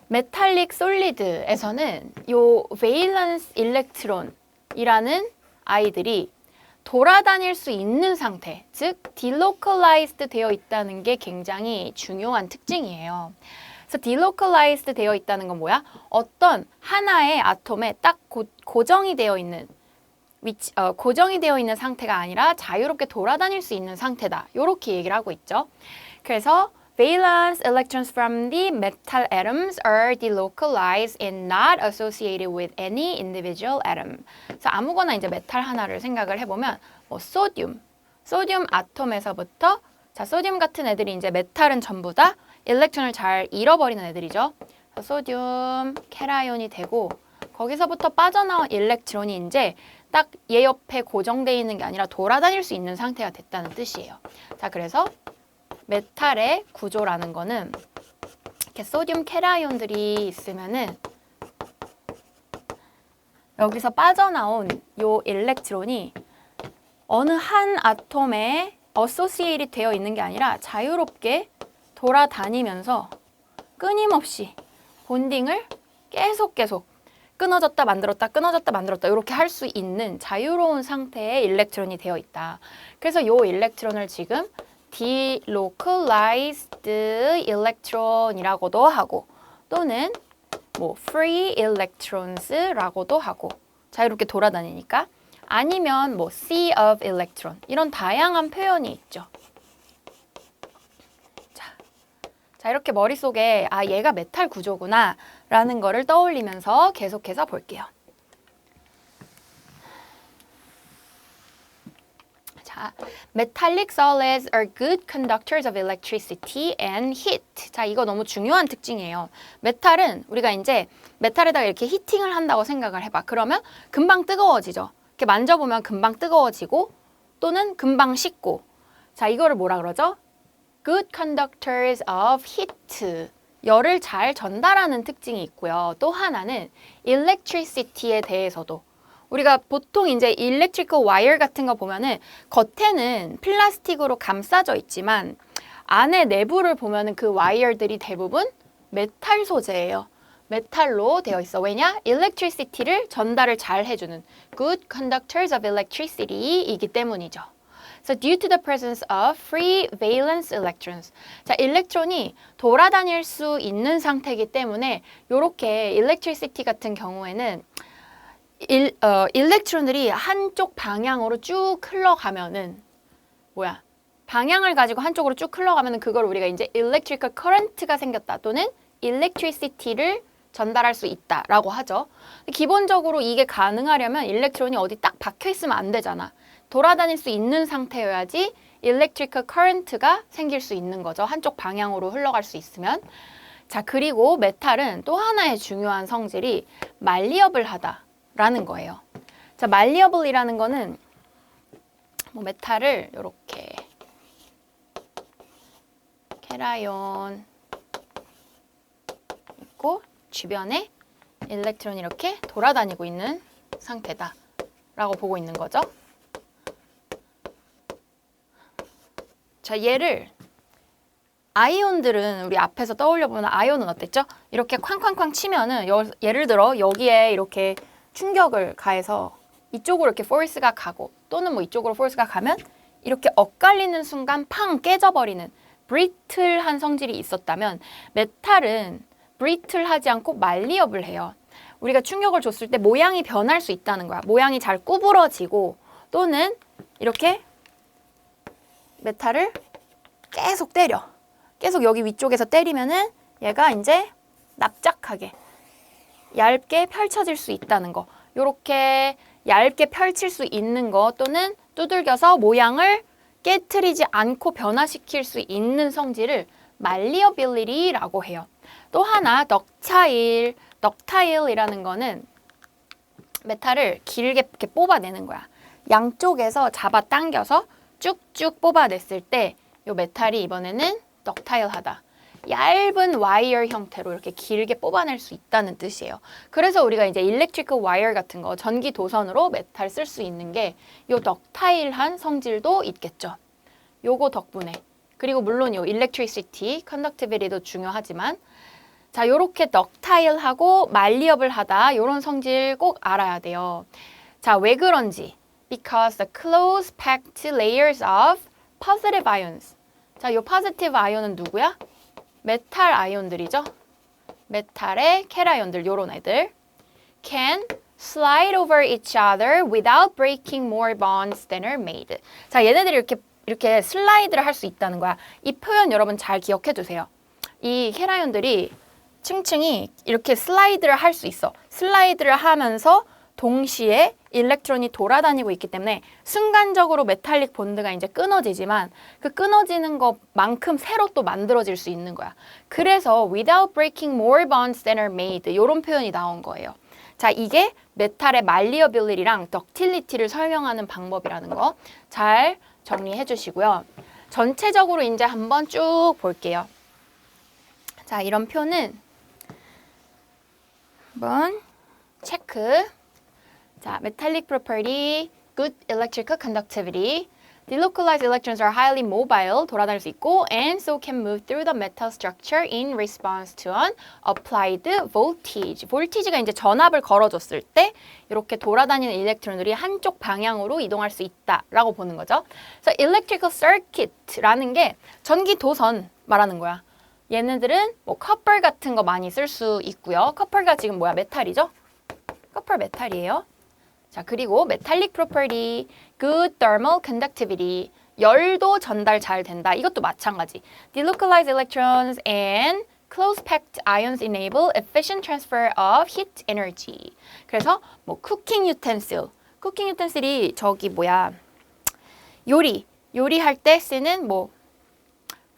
메탈릭 솔리드에서는 요 베일런스 일렉트론이라는 아이들이 돌아다닐 수 있는 상태, 즉 delocalized 되어 있다는 게 굉장히 중요한 특징이에요. 그래서 delocalized 되어 있다는 건 뭐야? 어떤 하나의 아톰에 딱 고정이 되어 있는 고정이 되어 있는 상태가 아니라 자유롭게 돌아다닐 수 있는 상태다. 이렇게 얘기를 하고 있죠. 그래서 valence electrons from the metal atoms are delocalized and not associated with any individual atom. 그래서 아무거나 이제 메탈 하나를 생각을 해보면 뭐 소듐 아톰에서부터 자 소듐 같은 애들이 이제 메탈은 전부 다 일렉트론을 잘 잃어버리는 애들이죠. 그래서 소듐 캐라이온이 되고 거기서부터 빠져나온 일렉트론이 이제 딱 얘 옆에 고정되어 있는 게 아니라 돌아다닐 수 있는 상태가 됐다는 뜻이에요. 자, 그래서 메탈의 구조라는 거는 이렇게 소듐 캐라이온들이 있으면은 여기서 빠져나온 요 일렉트론이 어느 한 아톰에 어소시에이트 되어 있는 게 아니라 자유롭게 돌아다니면서 끊임없이 본딩을 계속 끊어졌다 만들었다 이렇게 할 수 있는 자유로운 상태의 일렉트론이 되어 있다. 그래서 요 일렉트론을 지금 delocalized electron이라고도 하고 또는 뭐 free electrons라고도 하고 자유롭게 돌아다니니까 아니면 뭐 sea of electron 이런 다양한 표현이 있죠. 자, 이렇게 머릿속에 아 얘가 메탈 구조구나 라는 거를 떠올리면서 계속해서 볼게요. 자, metallic solids are good conductors of electricity and heat. 자, 이거 너무 중요한 특징이에요. 메탈은 우리가 이제 메탈에다가 이렇게 히팅을 한다고 생각을 해봐. 그러면 금방 뜨거워지죠. 이렇게 만져보면 금방 뜨거워지고 또는 금방 식고. 자, 이거를 뭐라 그러죠? Good conductors of heat. 열을 잘 전달하는 특징이 있고요. 또 하나는 electricity에 대해서도 우리가 보통 이제 electrical wire 같은 거 보면은 겉에는 플라스틱으로 감싸져 있지만 안에 내부를 보면은 그 와이어들이 대부분 메탈 소재예요. 메탈로 되어 있어. 왜냐? electricity를 전달을 잘 해주는 good conductors of electricity이기 때문이죠. So due to the presence of free valence electrons. 자, 일렉트론이 돌아다닐 수 있는 상태이기 때문에 이렇게 electricity 같은 경우에는 일렉트론들이 한쪽 방향으로 쭉 흘러가면은 뭐야? 방향을 가지고 한쪽으로 쭉 흘러가면은 그걸 우리가 이제 electrical current가 생겼다 또는 electricity를 전달할 수 있다라고 하죠. 기본적으로 이게 가능하려면 일렉트론이 어디 딱 박혀 있으면 안 되잖아. 돌아다닐 수 있는 상태여야지 electrical current가 생길 수 있는 거죠. 한쪽 방향으로 흘러갈 수 있으면. 자, 그리고 메탈은 또 하나의 중요한 성질이 malleable하다라는 거예요. 자, malleable이라는 거는 뭐 메탈을 이렇게 캐라이온 있고 주변에 일렉트론이 이렇게 돌아다니고 있는 상태다라고 보고 있는 거죠. 자, 얘를 아이온들은 우리 앞에서 떠올려보면 아이온은 어땠죠? 이렇게 쾅쾅쾅 치면은 예를 들어 여기에 이렇게 충격을 가해서 이쪽으로 이렇게 포스가 가고 또는 뭐 이쪽으로 포스가 가면 이렇게 엇갈리는 순간 팡 깨져버리는 브리틀한 성질이 있었다면 메탈은 브리틀하지 않고 말리업을 해요. 우리가 충격을 줬을 때 모양이 변할 수 있다는 거야. 모양이 잘 구부러지고 또는 이렇게 메탈을 계속 때려. 계속 여기 위쪽에서 때리면은 얘가 이제 납작하게 얇게 펼쳐질 수 있다는 거. 요렇게 얇게 펼칠 수 있는 거 또는 두들겨서 모양을 깨트리지 않고 변화시킬 수 있는 성질을 malleability라고 해요. 또 하나 덕타일이라는 거는 메탈을 길게 이렇게 뽑아내는 거야. 양쪽에서 잡아당겨서 쭉쭉 뽑아냈을 때 이 메탈이 이번에는 덕타일하다. 얇은 와이어 형태로 이렇게 길게 뽑아낼 수 있다는 뜻이에요. 그래서 우리가 이제 일렉트리컬 와이어 같은 거 전기 도선으로 메탈 쓸 수 있는 게 이 덕타일한 성질도 있겠죠. 요거 덕분에. 그리고 물론 요 electricity, conductivity도 중요하지만 자, 요렇게 덕타일하고 말리업을 하다 요런 성질 꼭 알아야 돼요. 자, 왜 그런지 because the close packed layers of positive ions. 자, 요 positive ions은 누구야? 메탈 아이온들이죠. 메탈의 캣아이온들 요런 애들 can slide over each other without breaking more bonds than are made. 자, 얘네들이 이렇게 슬라이드를 할 수 있다는 거야. 이 표현 여러분 잘 기억해 두세요. 이 캣아이온들이 층층이 이렇게 슬라이드를 할 수 있어. 슬라이드를 하면서 동시에 일렉트론이 돌아다니고 있기 때문에 순간적으로 메탈릭 본드가 이제 끊어지지만 그 끊어지는 것만큼 새로 또 만들어질 수 있는 거야. 그래서 without breaking more bonds than are made 이런 표현이 나온 거예요. 자, 이게 메탈의 malleability랑 ductility를 설명하는 방법이라는 거 잘 정리해 주시고요. 전체적으로 이제 한번 쭉 볼게요. 자, 이런 표는 한번 체크. 자, metallic property, good electrical conductivity. Delocalized electrons are highly mobile, 돌아다닐 수 있고, and so can move through the metal structure in response to an applied voltage. voltage가 이제 전압을 걸어줬을 때 이렇게 돌아다니는 일렉트론들이 한쪽 방향으로 이동할 수 있다라고 보는 거죠. 그래서 electrical circuit라는 게 전기 도선 말하는 거야. 얘네들은 뭐 커플 같은 거 많이 쓸 수 있고요. 커플가 지금 뭐야? 메탈이죠? 커플 메탈이에요. 자, 그리고 metallic property, good thermal conductivity, 열도 전달 잘 된다. 이것도 마찬가지. Delocalized electrons and close packed ions enable efficient transfer of heat energy. 그래서 뭐 cooking utensil이 저기 뭐야? 요리할 때 쓰는 뭐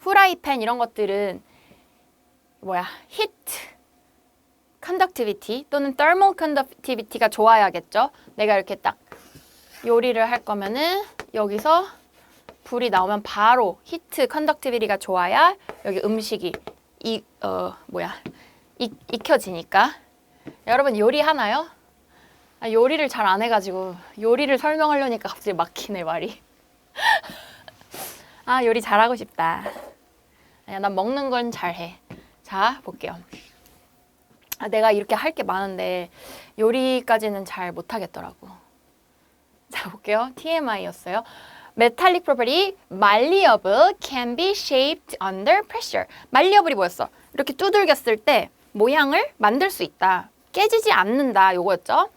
후라이팬 이런 것들은 뭐야? heat conductivity 또는 thermal conductivity가 좋아야겠죠. 내가 이렇게 딱 요리를 할 거면은 여기서 불이 나오면 바로 heat conductivity가 좋아야 여기 음식이 익혀지니까. 여러분 요리하나요? 아, 요리를 잘 안 해가지고 요리를 설명하려니까 갑자기 막히네 말이. 아, 요리 잘하고 싶다. 아니야, 난 먹는 건 잘해. 자, 볼게요. 아, 내가 이렇게 할 게 많은데 요리까지는 잘 못하겠더라고. 자, 볼게요. TMI였어요. Metallic property, malleable, can be shaped under pressure. malleable이 뭐였어? 이렇게 두들겼을 때 모양을 만들 수 있다. 깨지지 않는다. 요거였죠.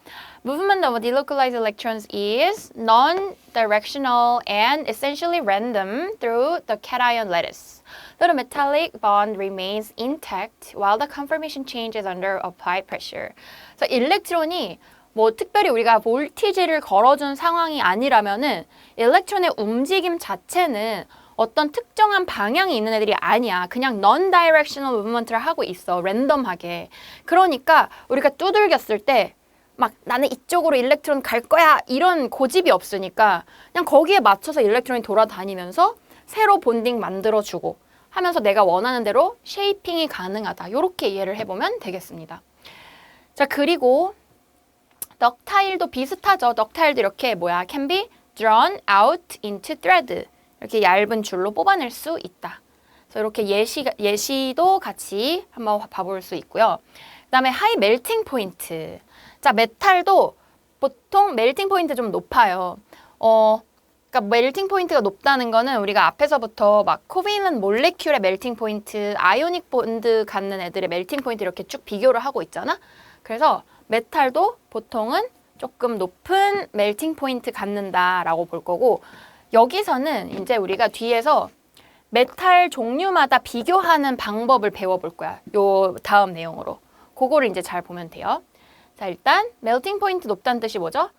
Movement of delocalized electrons is non-directional and essentially random through the cation lattice. The metallic bond remains intact while the conformation changes under applied pressure. 그래서 일렉트론이 뭐 특별히 우리가 볼티지를 걸어준 상황이 아니라면은 일렉트론의 움직임 자체는 어떤 특정한 방향이 있는 애들이 아니야. 그냥 non-directional movement를 하고 있어. 랜덤하게. 그러니까 우리가 두들겼을 때 막 나는 이쪽으로 일렉트론 갈 거야 이런 고집이 없으니까 그냥 거기에 맞춰서 일렉트론이 돌아다니면서 새로 본딩 만들어주고 하면서 내가 원하는 대로 쉐이핑이 가능하다. 이렇게 이해를 해보면 되겠습니다. 자, 그리고 덕타일도 비슷하죠. 덕타일도 이렇게 can be drawn out into thread. 이렇게 얇은 줄로 뽑아낼 수 있다. 그래서 이렇게 예시도 같이 한번 봐볼 수 있고요. 그다음에 하이 멜팅 포인트. 자, 메탈도 보통 멜팅 포인트 좀 높아요. 그러니까 멜팅 포인트가 높다는 거는 우리가 앞에서부터 막 코비넌트 몰레큘의 멜팅 포인트, 아이오닉 본드 갖는 애들의 멜팅 포인트 이렇게 쭉 비교를 하고 있잖아. 그래서 메탈도 보통은 조금 높은 멜팅 포인트 갖는다라고 볼 거고, 여기서는 이제 우리가 뒤에서 메탈 종류마다 비교하는 방법을 배워볼 거야. 요 다음 내용으로. 그거를 이제 잘 보면 돼요. 자, 일단 멜팅 포인트 높다는 뜻이 뭐죠?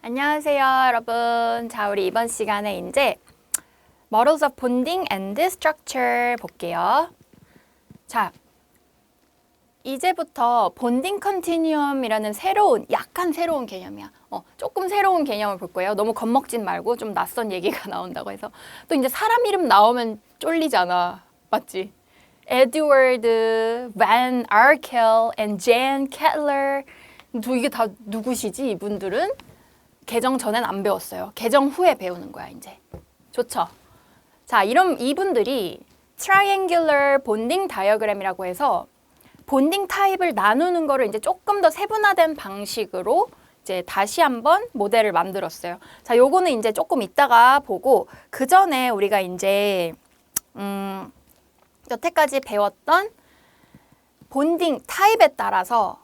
안녕하세요, 여러분. 자, 우리 이번 시간에 이제 Models of Bonding and Structure 볼게요. 자, 이제부터 본딩 컨티뉴엄이라는 약간 새로운 개념이야. 조금 새로운 개념을 볼 거예요. 너무 겁먹진 말고 좀 낯선 얘기가 나온다고 해서. 또 이제 사람 이름 나오면 쫄리잖아. 맞지? 에드워드, 반 아르켈, and 젠 캐틀러. 이게 다 누구시지? 이분들은 개정 전엔 안 배웠어요. 개정 후에 배우는 거야, 이제. 좋죠? 자, 이분들이 Triangular Bonding Diagram이라고 해서 본딩 타입을 나누는 거를 이제 조금 더 세분화된 방식으로 이제 다시 한번 모델을 만들었어요. 자, 요거는 이제 조금 이따가 보고, 그 전에 우리가 이제 여태까지 배웠던 본딩 타입에 따라서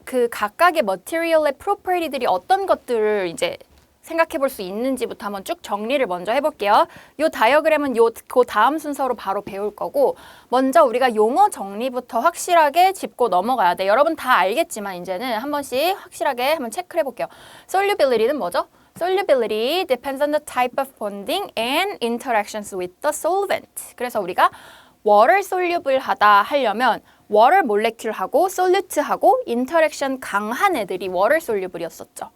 그 각각의 머티리얼의 프로퍼티들이 어떤 것들을 이제 생각해 볼 수 있는지부터 한번 쭉 정리를 먼저 해볼게요. 요 다이어그램은 그 다음 순서로 바로 배울 거고, 먼저 우리가 용어 정리부터 확실하게 짚고 넘어가야 돼. 여러분 다 알겠지만 이제는 한 번씩 확실하게 한번 체크를 해볼게요. Solubility는 뭐죠? Solubility depends on the type of bonding and interactions with the solvent. 그래서 우리가 water soluble 하려면 water molecule하고 solute하고 interaction 강한 애들이 water soluble이었었죠.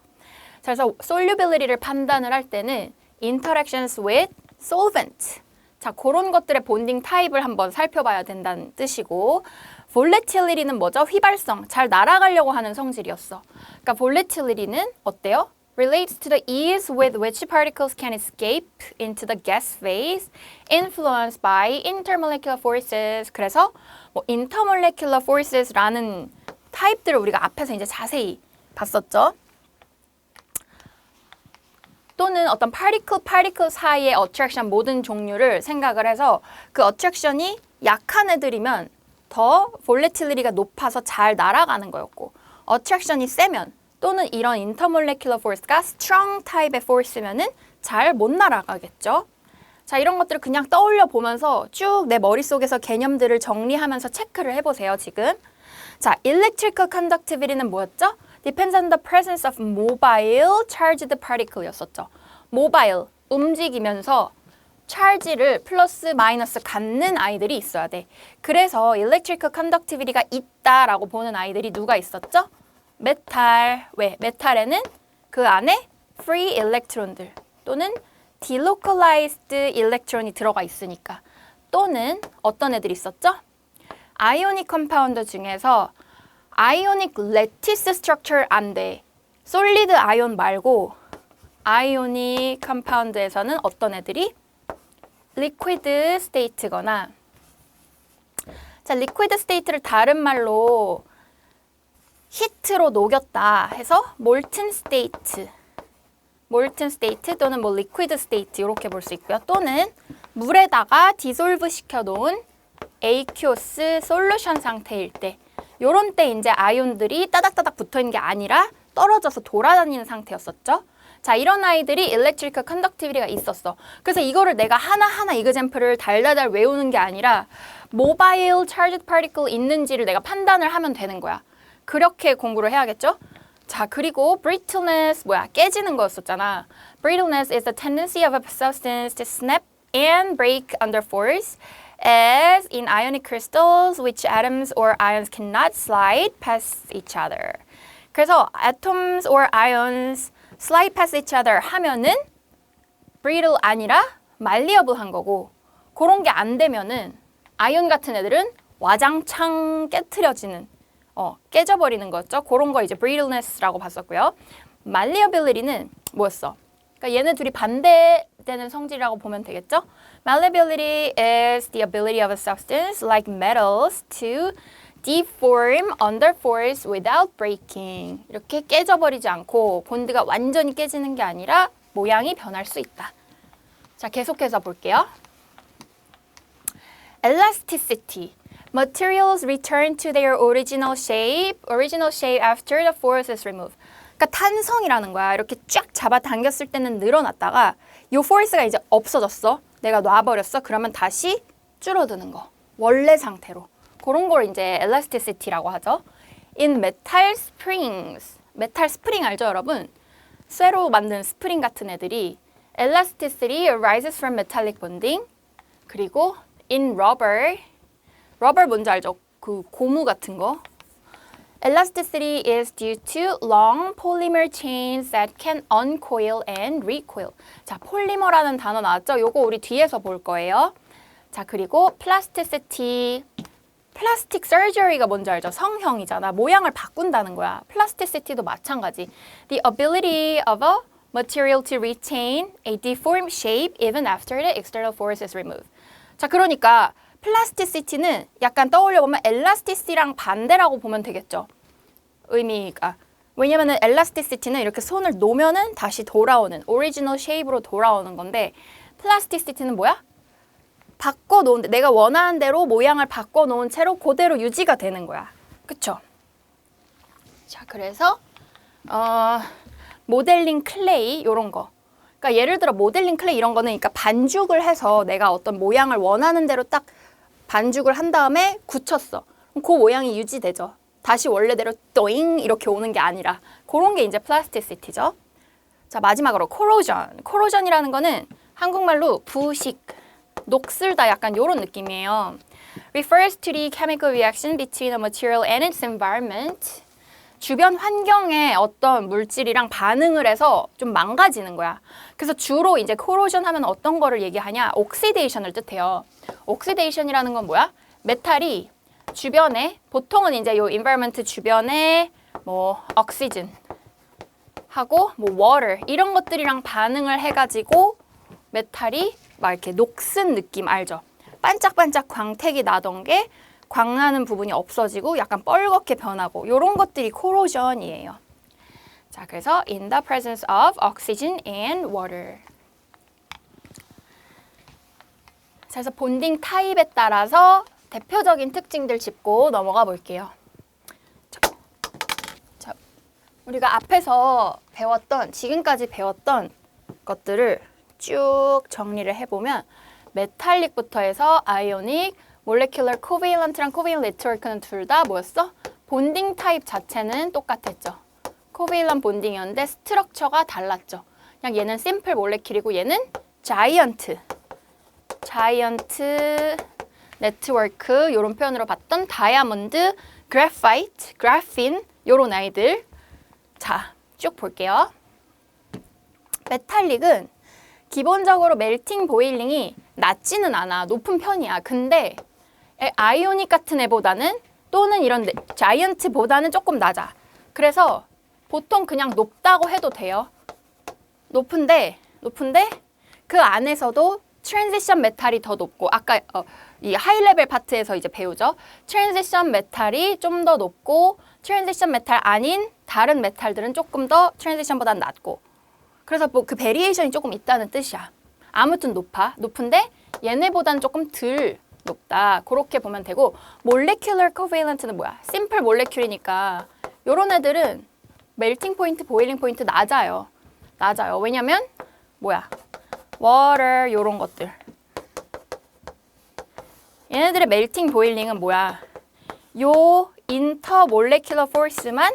그래서 solubility를 판단을 할 때는 interactions with solvent. 자, 그런 것들의 본딩 타입을 한번 살펴봐야 된다는 뜻이고, volatility는 뭐죠? 휘발성, 잘 날아가려고 하는 성질이었어. 그러니까 volatility는 어때요? Relates to the ease with which particles can escape into the gas phase, influenced by intermolecular forces. 그래서 뭐 intermolecular forces라는 타입들을 우리가 앞에서 이제 자세히 봤었죠. 또는 어떤 파티클 사이의 어트랙션 모든 종류를 생각을 해서 그 어트랙션이 약한 애들이면 더 볼레틸리티가 높아서 잘 날아가는 거였고, 어트랙션이 세면 또는 이런 인터몰레큘러 포스가 스트롱 타입의 포스면은 잘 못 날아가겠죠. 자, 이런 것들을 그냥 떠올려 보면서 쭉 내 머릿속에서 개념들을 정리하면서 체크를 해보세요, 지금. 자, electrical conductivity는 뭐였죠? Depends on the presence of mobile charged particle였었죠. mobile, 움직이면서 찰지를 플러스 마이너스 갖는 아이들이 있어야 돼. 그래서 electrical conductivity가 있다라고 보는 아이들이 누가 있었죠? 메탈. 왜? 메탈에는 그 안에 free electron들 또는 delocalized electron이 들어가 있으니까. 또는 어떤 애들이 있었죠? 아이오닉 컴파운드 중에서 아이오닉 레티스 스트럭처 안 돼. 솔리드 아이온 말고 아이오닉 컴파운드에서는 어떤 애들이? 리퀴드 스테이트거나, 자, 리퀴드 스테이트를 다른 말로 히트로 녹였다 해서 몰튼 스테이트 또는 뭐 리퀴드 스테이트 이렇게 볼 수 있고요. 또는 물에다가 디솔브 시켜놓은 에이큐스 솔루션 상태일 때, 요런 때 이제 아이온들이 따닥따닥 붙어있는 게 아니라 떨어져서 돌아다니는 상태였었죠. 자, 이런 아이들이 electrical conductivity가 있었어. 그래서 이거를 내가 하나하나 이그젬플을 달달달 외우는 게 아니라 mobile charged particle 있는지를 내가 판단을 하면 되는 거야. 그렇게 공부를 해야겠죠? 자, 그리고 brittleness, 깨지는 거였었잖아. Brittleness is the tendency of a substance to snap and break under force, as in ionic crystals, which atoms or ions cannot slide past each other. 그래서 atoms or ions slide past each other 하면은 brittle 아니라 malleable한 거고, 그런 게 안 되면은 아이온 같은 애들은 와장창 깨트려지는, 깨져버리는 거죠. 그런 거 이제 brittleness라고 봤었고요. malleability는 뭐였어? 그러니까 얘네 둘이 반대되는 성질이라고 보면 되겠죠? Malleability is the ability of a substance like metals to deform under force without breaking. 이렇게 깨져버리지 않고 본드가 완전히 깨지는 게 아니라 모양이 변할 수 있다. 자, 계속해서 볼게요. Elasticity. Materials return to their original shape after the force is removed. 그러니까 탄성이라는 거야. 이렇게 쫙 잡아당겼을 때는 늘어났다가 이 force가 이제 없어졌어. 내가 놔버렸어. 그러면 다시 줄어드는 거. 원래 상태로. 그런 걸 이제 elasticity라고 하죠. In metal springs. 메탈 스프링 알죠, 여러분? 쇠로 만든 스프링 같은 애들이 elasticity arises from metallic bonding. 그리고 in rubber. rubber 뭔지 알죠? 그 고무 같은 거. Elasticity is due to long polymer chains that can uncoil and recoil. 자, 폴리머라는 단어 나왔죠? 요거 우리 뒤에서 볼 거예요. 자, 그리고 plasticity. 플라스틱 서저리가 뭔지 알죠? 성형이잖아. 모양을 바꾼다는 거야. 플라스티시티도 마찬가지. The ability of a material to retain a deformed shape even after the external force is removed. 자, 그러니까 플라스티시티는 약간 떠올려보면 엘라스티시랑 반대라고 보면 되겠죠. 의미가. 왜냐면은 엘라스티시티는 이렇게 손을 놓으면은 다시 돌아오는 오리지널 쉐입으로 돌아오는 건데 플라스티시티는 뭐야? 바꿔놓은 내가 원하는 대로 모양을 바꿔놓은 채로 그대로 유지가 되는 거야. 그쵸? 자, 그래서 모델링 클레이 이런 거. 그러니까 예를 들어 모델링 클레이 이런 거는 그러니까 반죽을 해서 내가 어떤 모양을 원하는 대로 딱 반죽을 한 다음에 굳혔어. 그럼 그 모양이 유지되죠. 다시 원래대로 또잉 이렇게 오는 게 아니라 그런 게 이제 플라스티시티죠. 자, 마지막으로 코로전. 코로전이라는 거는 한국말로 부식, 녹슬다 약간 이런 느낌이에요. Refers to the chemical reaction between a material and its environment. 주변 환경에 어떤 물질이랑 반응을 해서 좀 망가지는 거야. 그래서 주로 이제 코로전 하면 어떤 거를 얘기하냐? 옥시데이션을 뜻해요. 옥시데이션이라는 건 뭐야? 메탈이 주변에 보통은 이제 요 environment 주변에 뭐 oxygen 하고 뭐 water 이런 것들이랑 반응을 해가지고 메탈이 막 이렇게 녹슨 느낌 알죠? 반짝반짝 광택이 나던 게 광나는 부분이 없어지고 약간 뻘겋게 변하고 이런 것들이 코로전이에요. 자, 그래서 in the presence of oxygen and water. 자, 그래서 본딩 타입에 따라서 대표적인 특징들 짚고 넘어가 볼게요. 자, 우리가 앞에서 배웠던 지금까지 배웠던 것들을 쭉 정리를 해보면 메탈릭부터 해서 아이오닉, 몰레큘러 코베일런트랑 코베일런트 네트워크는 둘 다 뭐였어? 본딩 타입 자체는 똑같았죠. 코베일런트 본딩이었는데 스트럭처가 달랐죠. 그냥 얘는 심플 몰레큘이고 얘는 자이언트 네트워크 이런 표현으로 봤던 다이아몬드, 그래파이트, 그래핀 이런 아이들. 자, 쭉 볼게요. 메탈릭은 기본적으로 멜팅 보일링이 낮지는 않아. 높은 편이야. 근데 아이오닉 같은 애보다는 또는 이런 자이언트보다는 조금 낮아. 그래서 보통 그냥 높다고 해도 돼요. 높은데 그 안에서도 트랜지션 메탈이 더 높고 아까 이 하이레벨 파트에서 이제 배우죠. 트랜지션 메탈이 좀 더 높고 트랜지션 메탈 아닌 다른 메탈들은 조금 더 트랜지션보다 낮고 그래서 뭐 그 베리에이션이 조금 있다는 뜻이야. 아무튼 높은데 얘네보다는 조금 덜 높다. 그렇게 보면 되고 몰레큘러 코베일런트는 뭐야? 심플 몰레큘이니까 요런 애들은 멜팅 포인트, 보일링 포인트 낮아요. 왜냐면 뭐야? water 요런 것들. 얘네들의 멜팅 보일링은 뭐야? 요 인터 몰레큘러 포스만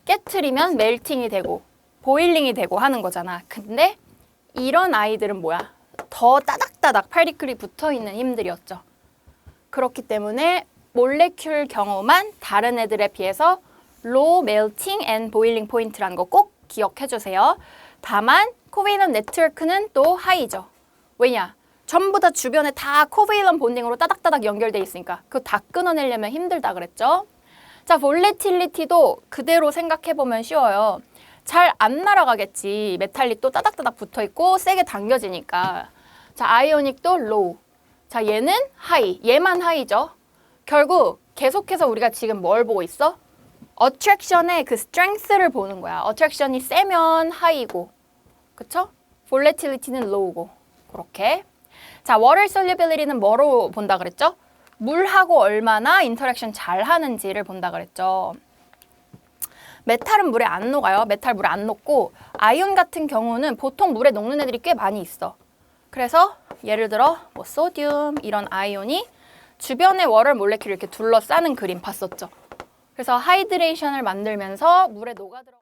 깨트리면 멜팅이 되고 보일링이 되고 하는 거잖아. 근데 이런 아이들은 뭐야? 더 따닥따닥 파리클이 붙어있는 힘들이었죠. 그렇기 때문에 몰레큘 경우만 다른 애들에 비해서 low melting and boiling point라는 거 꼭 기억해 주세요. 다만 코베일런트 네트워크는 또 하이죠. 왜냐? 전부 다 주변에 다 코베일런트 본딩으로 따닥따닥 연결돼 있으니까 그거 다 끊어내려면 힘들다 그랬죠. 자, 볼레틸리티도 그대로 생각해 보면 쉬워요. 잘 안 날아가겠지. 메탈릭도 따닥따닥 붙어있고 세게 당겨지니까. 자, 아이오닉도 low. 자, 얘는 high. 얘만 high죠. 결국 계속해서 우리가 지금 뭘 보고 있어? attraction의 그 strength를 보는 거야. attraction이 세면 high고, 그쵸? volatility는 low고, 그렇게. 자, water solubility는 뭐로 본다 그랬죠? 물하고 얼마나 인터랙션 잘 하는지를 본다 그랬죠. 메탈은 물에 안 녹아요. 메탈 물에 안 녹고, 아이온 같은 경우는 보통 물에 녹는 애들이 꽤 많이 있어. 그래서 예를 들어 뭐 소듐 이런 아이온이 주변의 워터 몰레큘을 이렇게 둘러싸는 그림 봤었죠. 그래서 하이드레이션을 만들면서 물에 녹아들어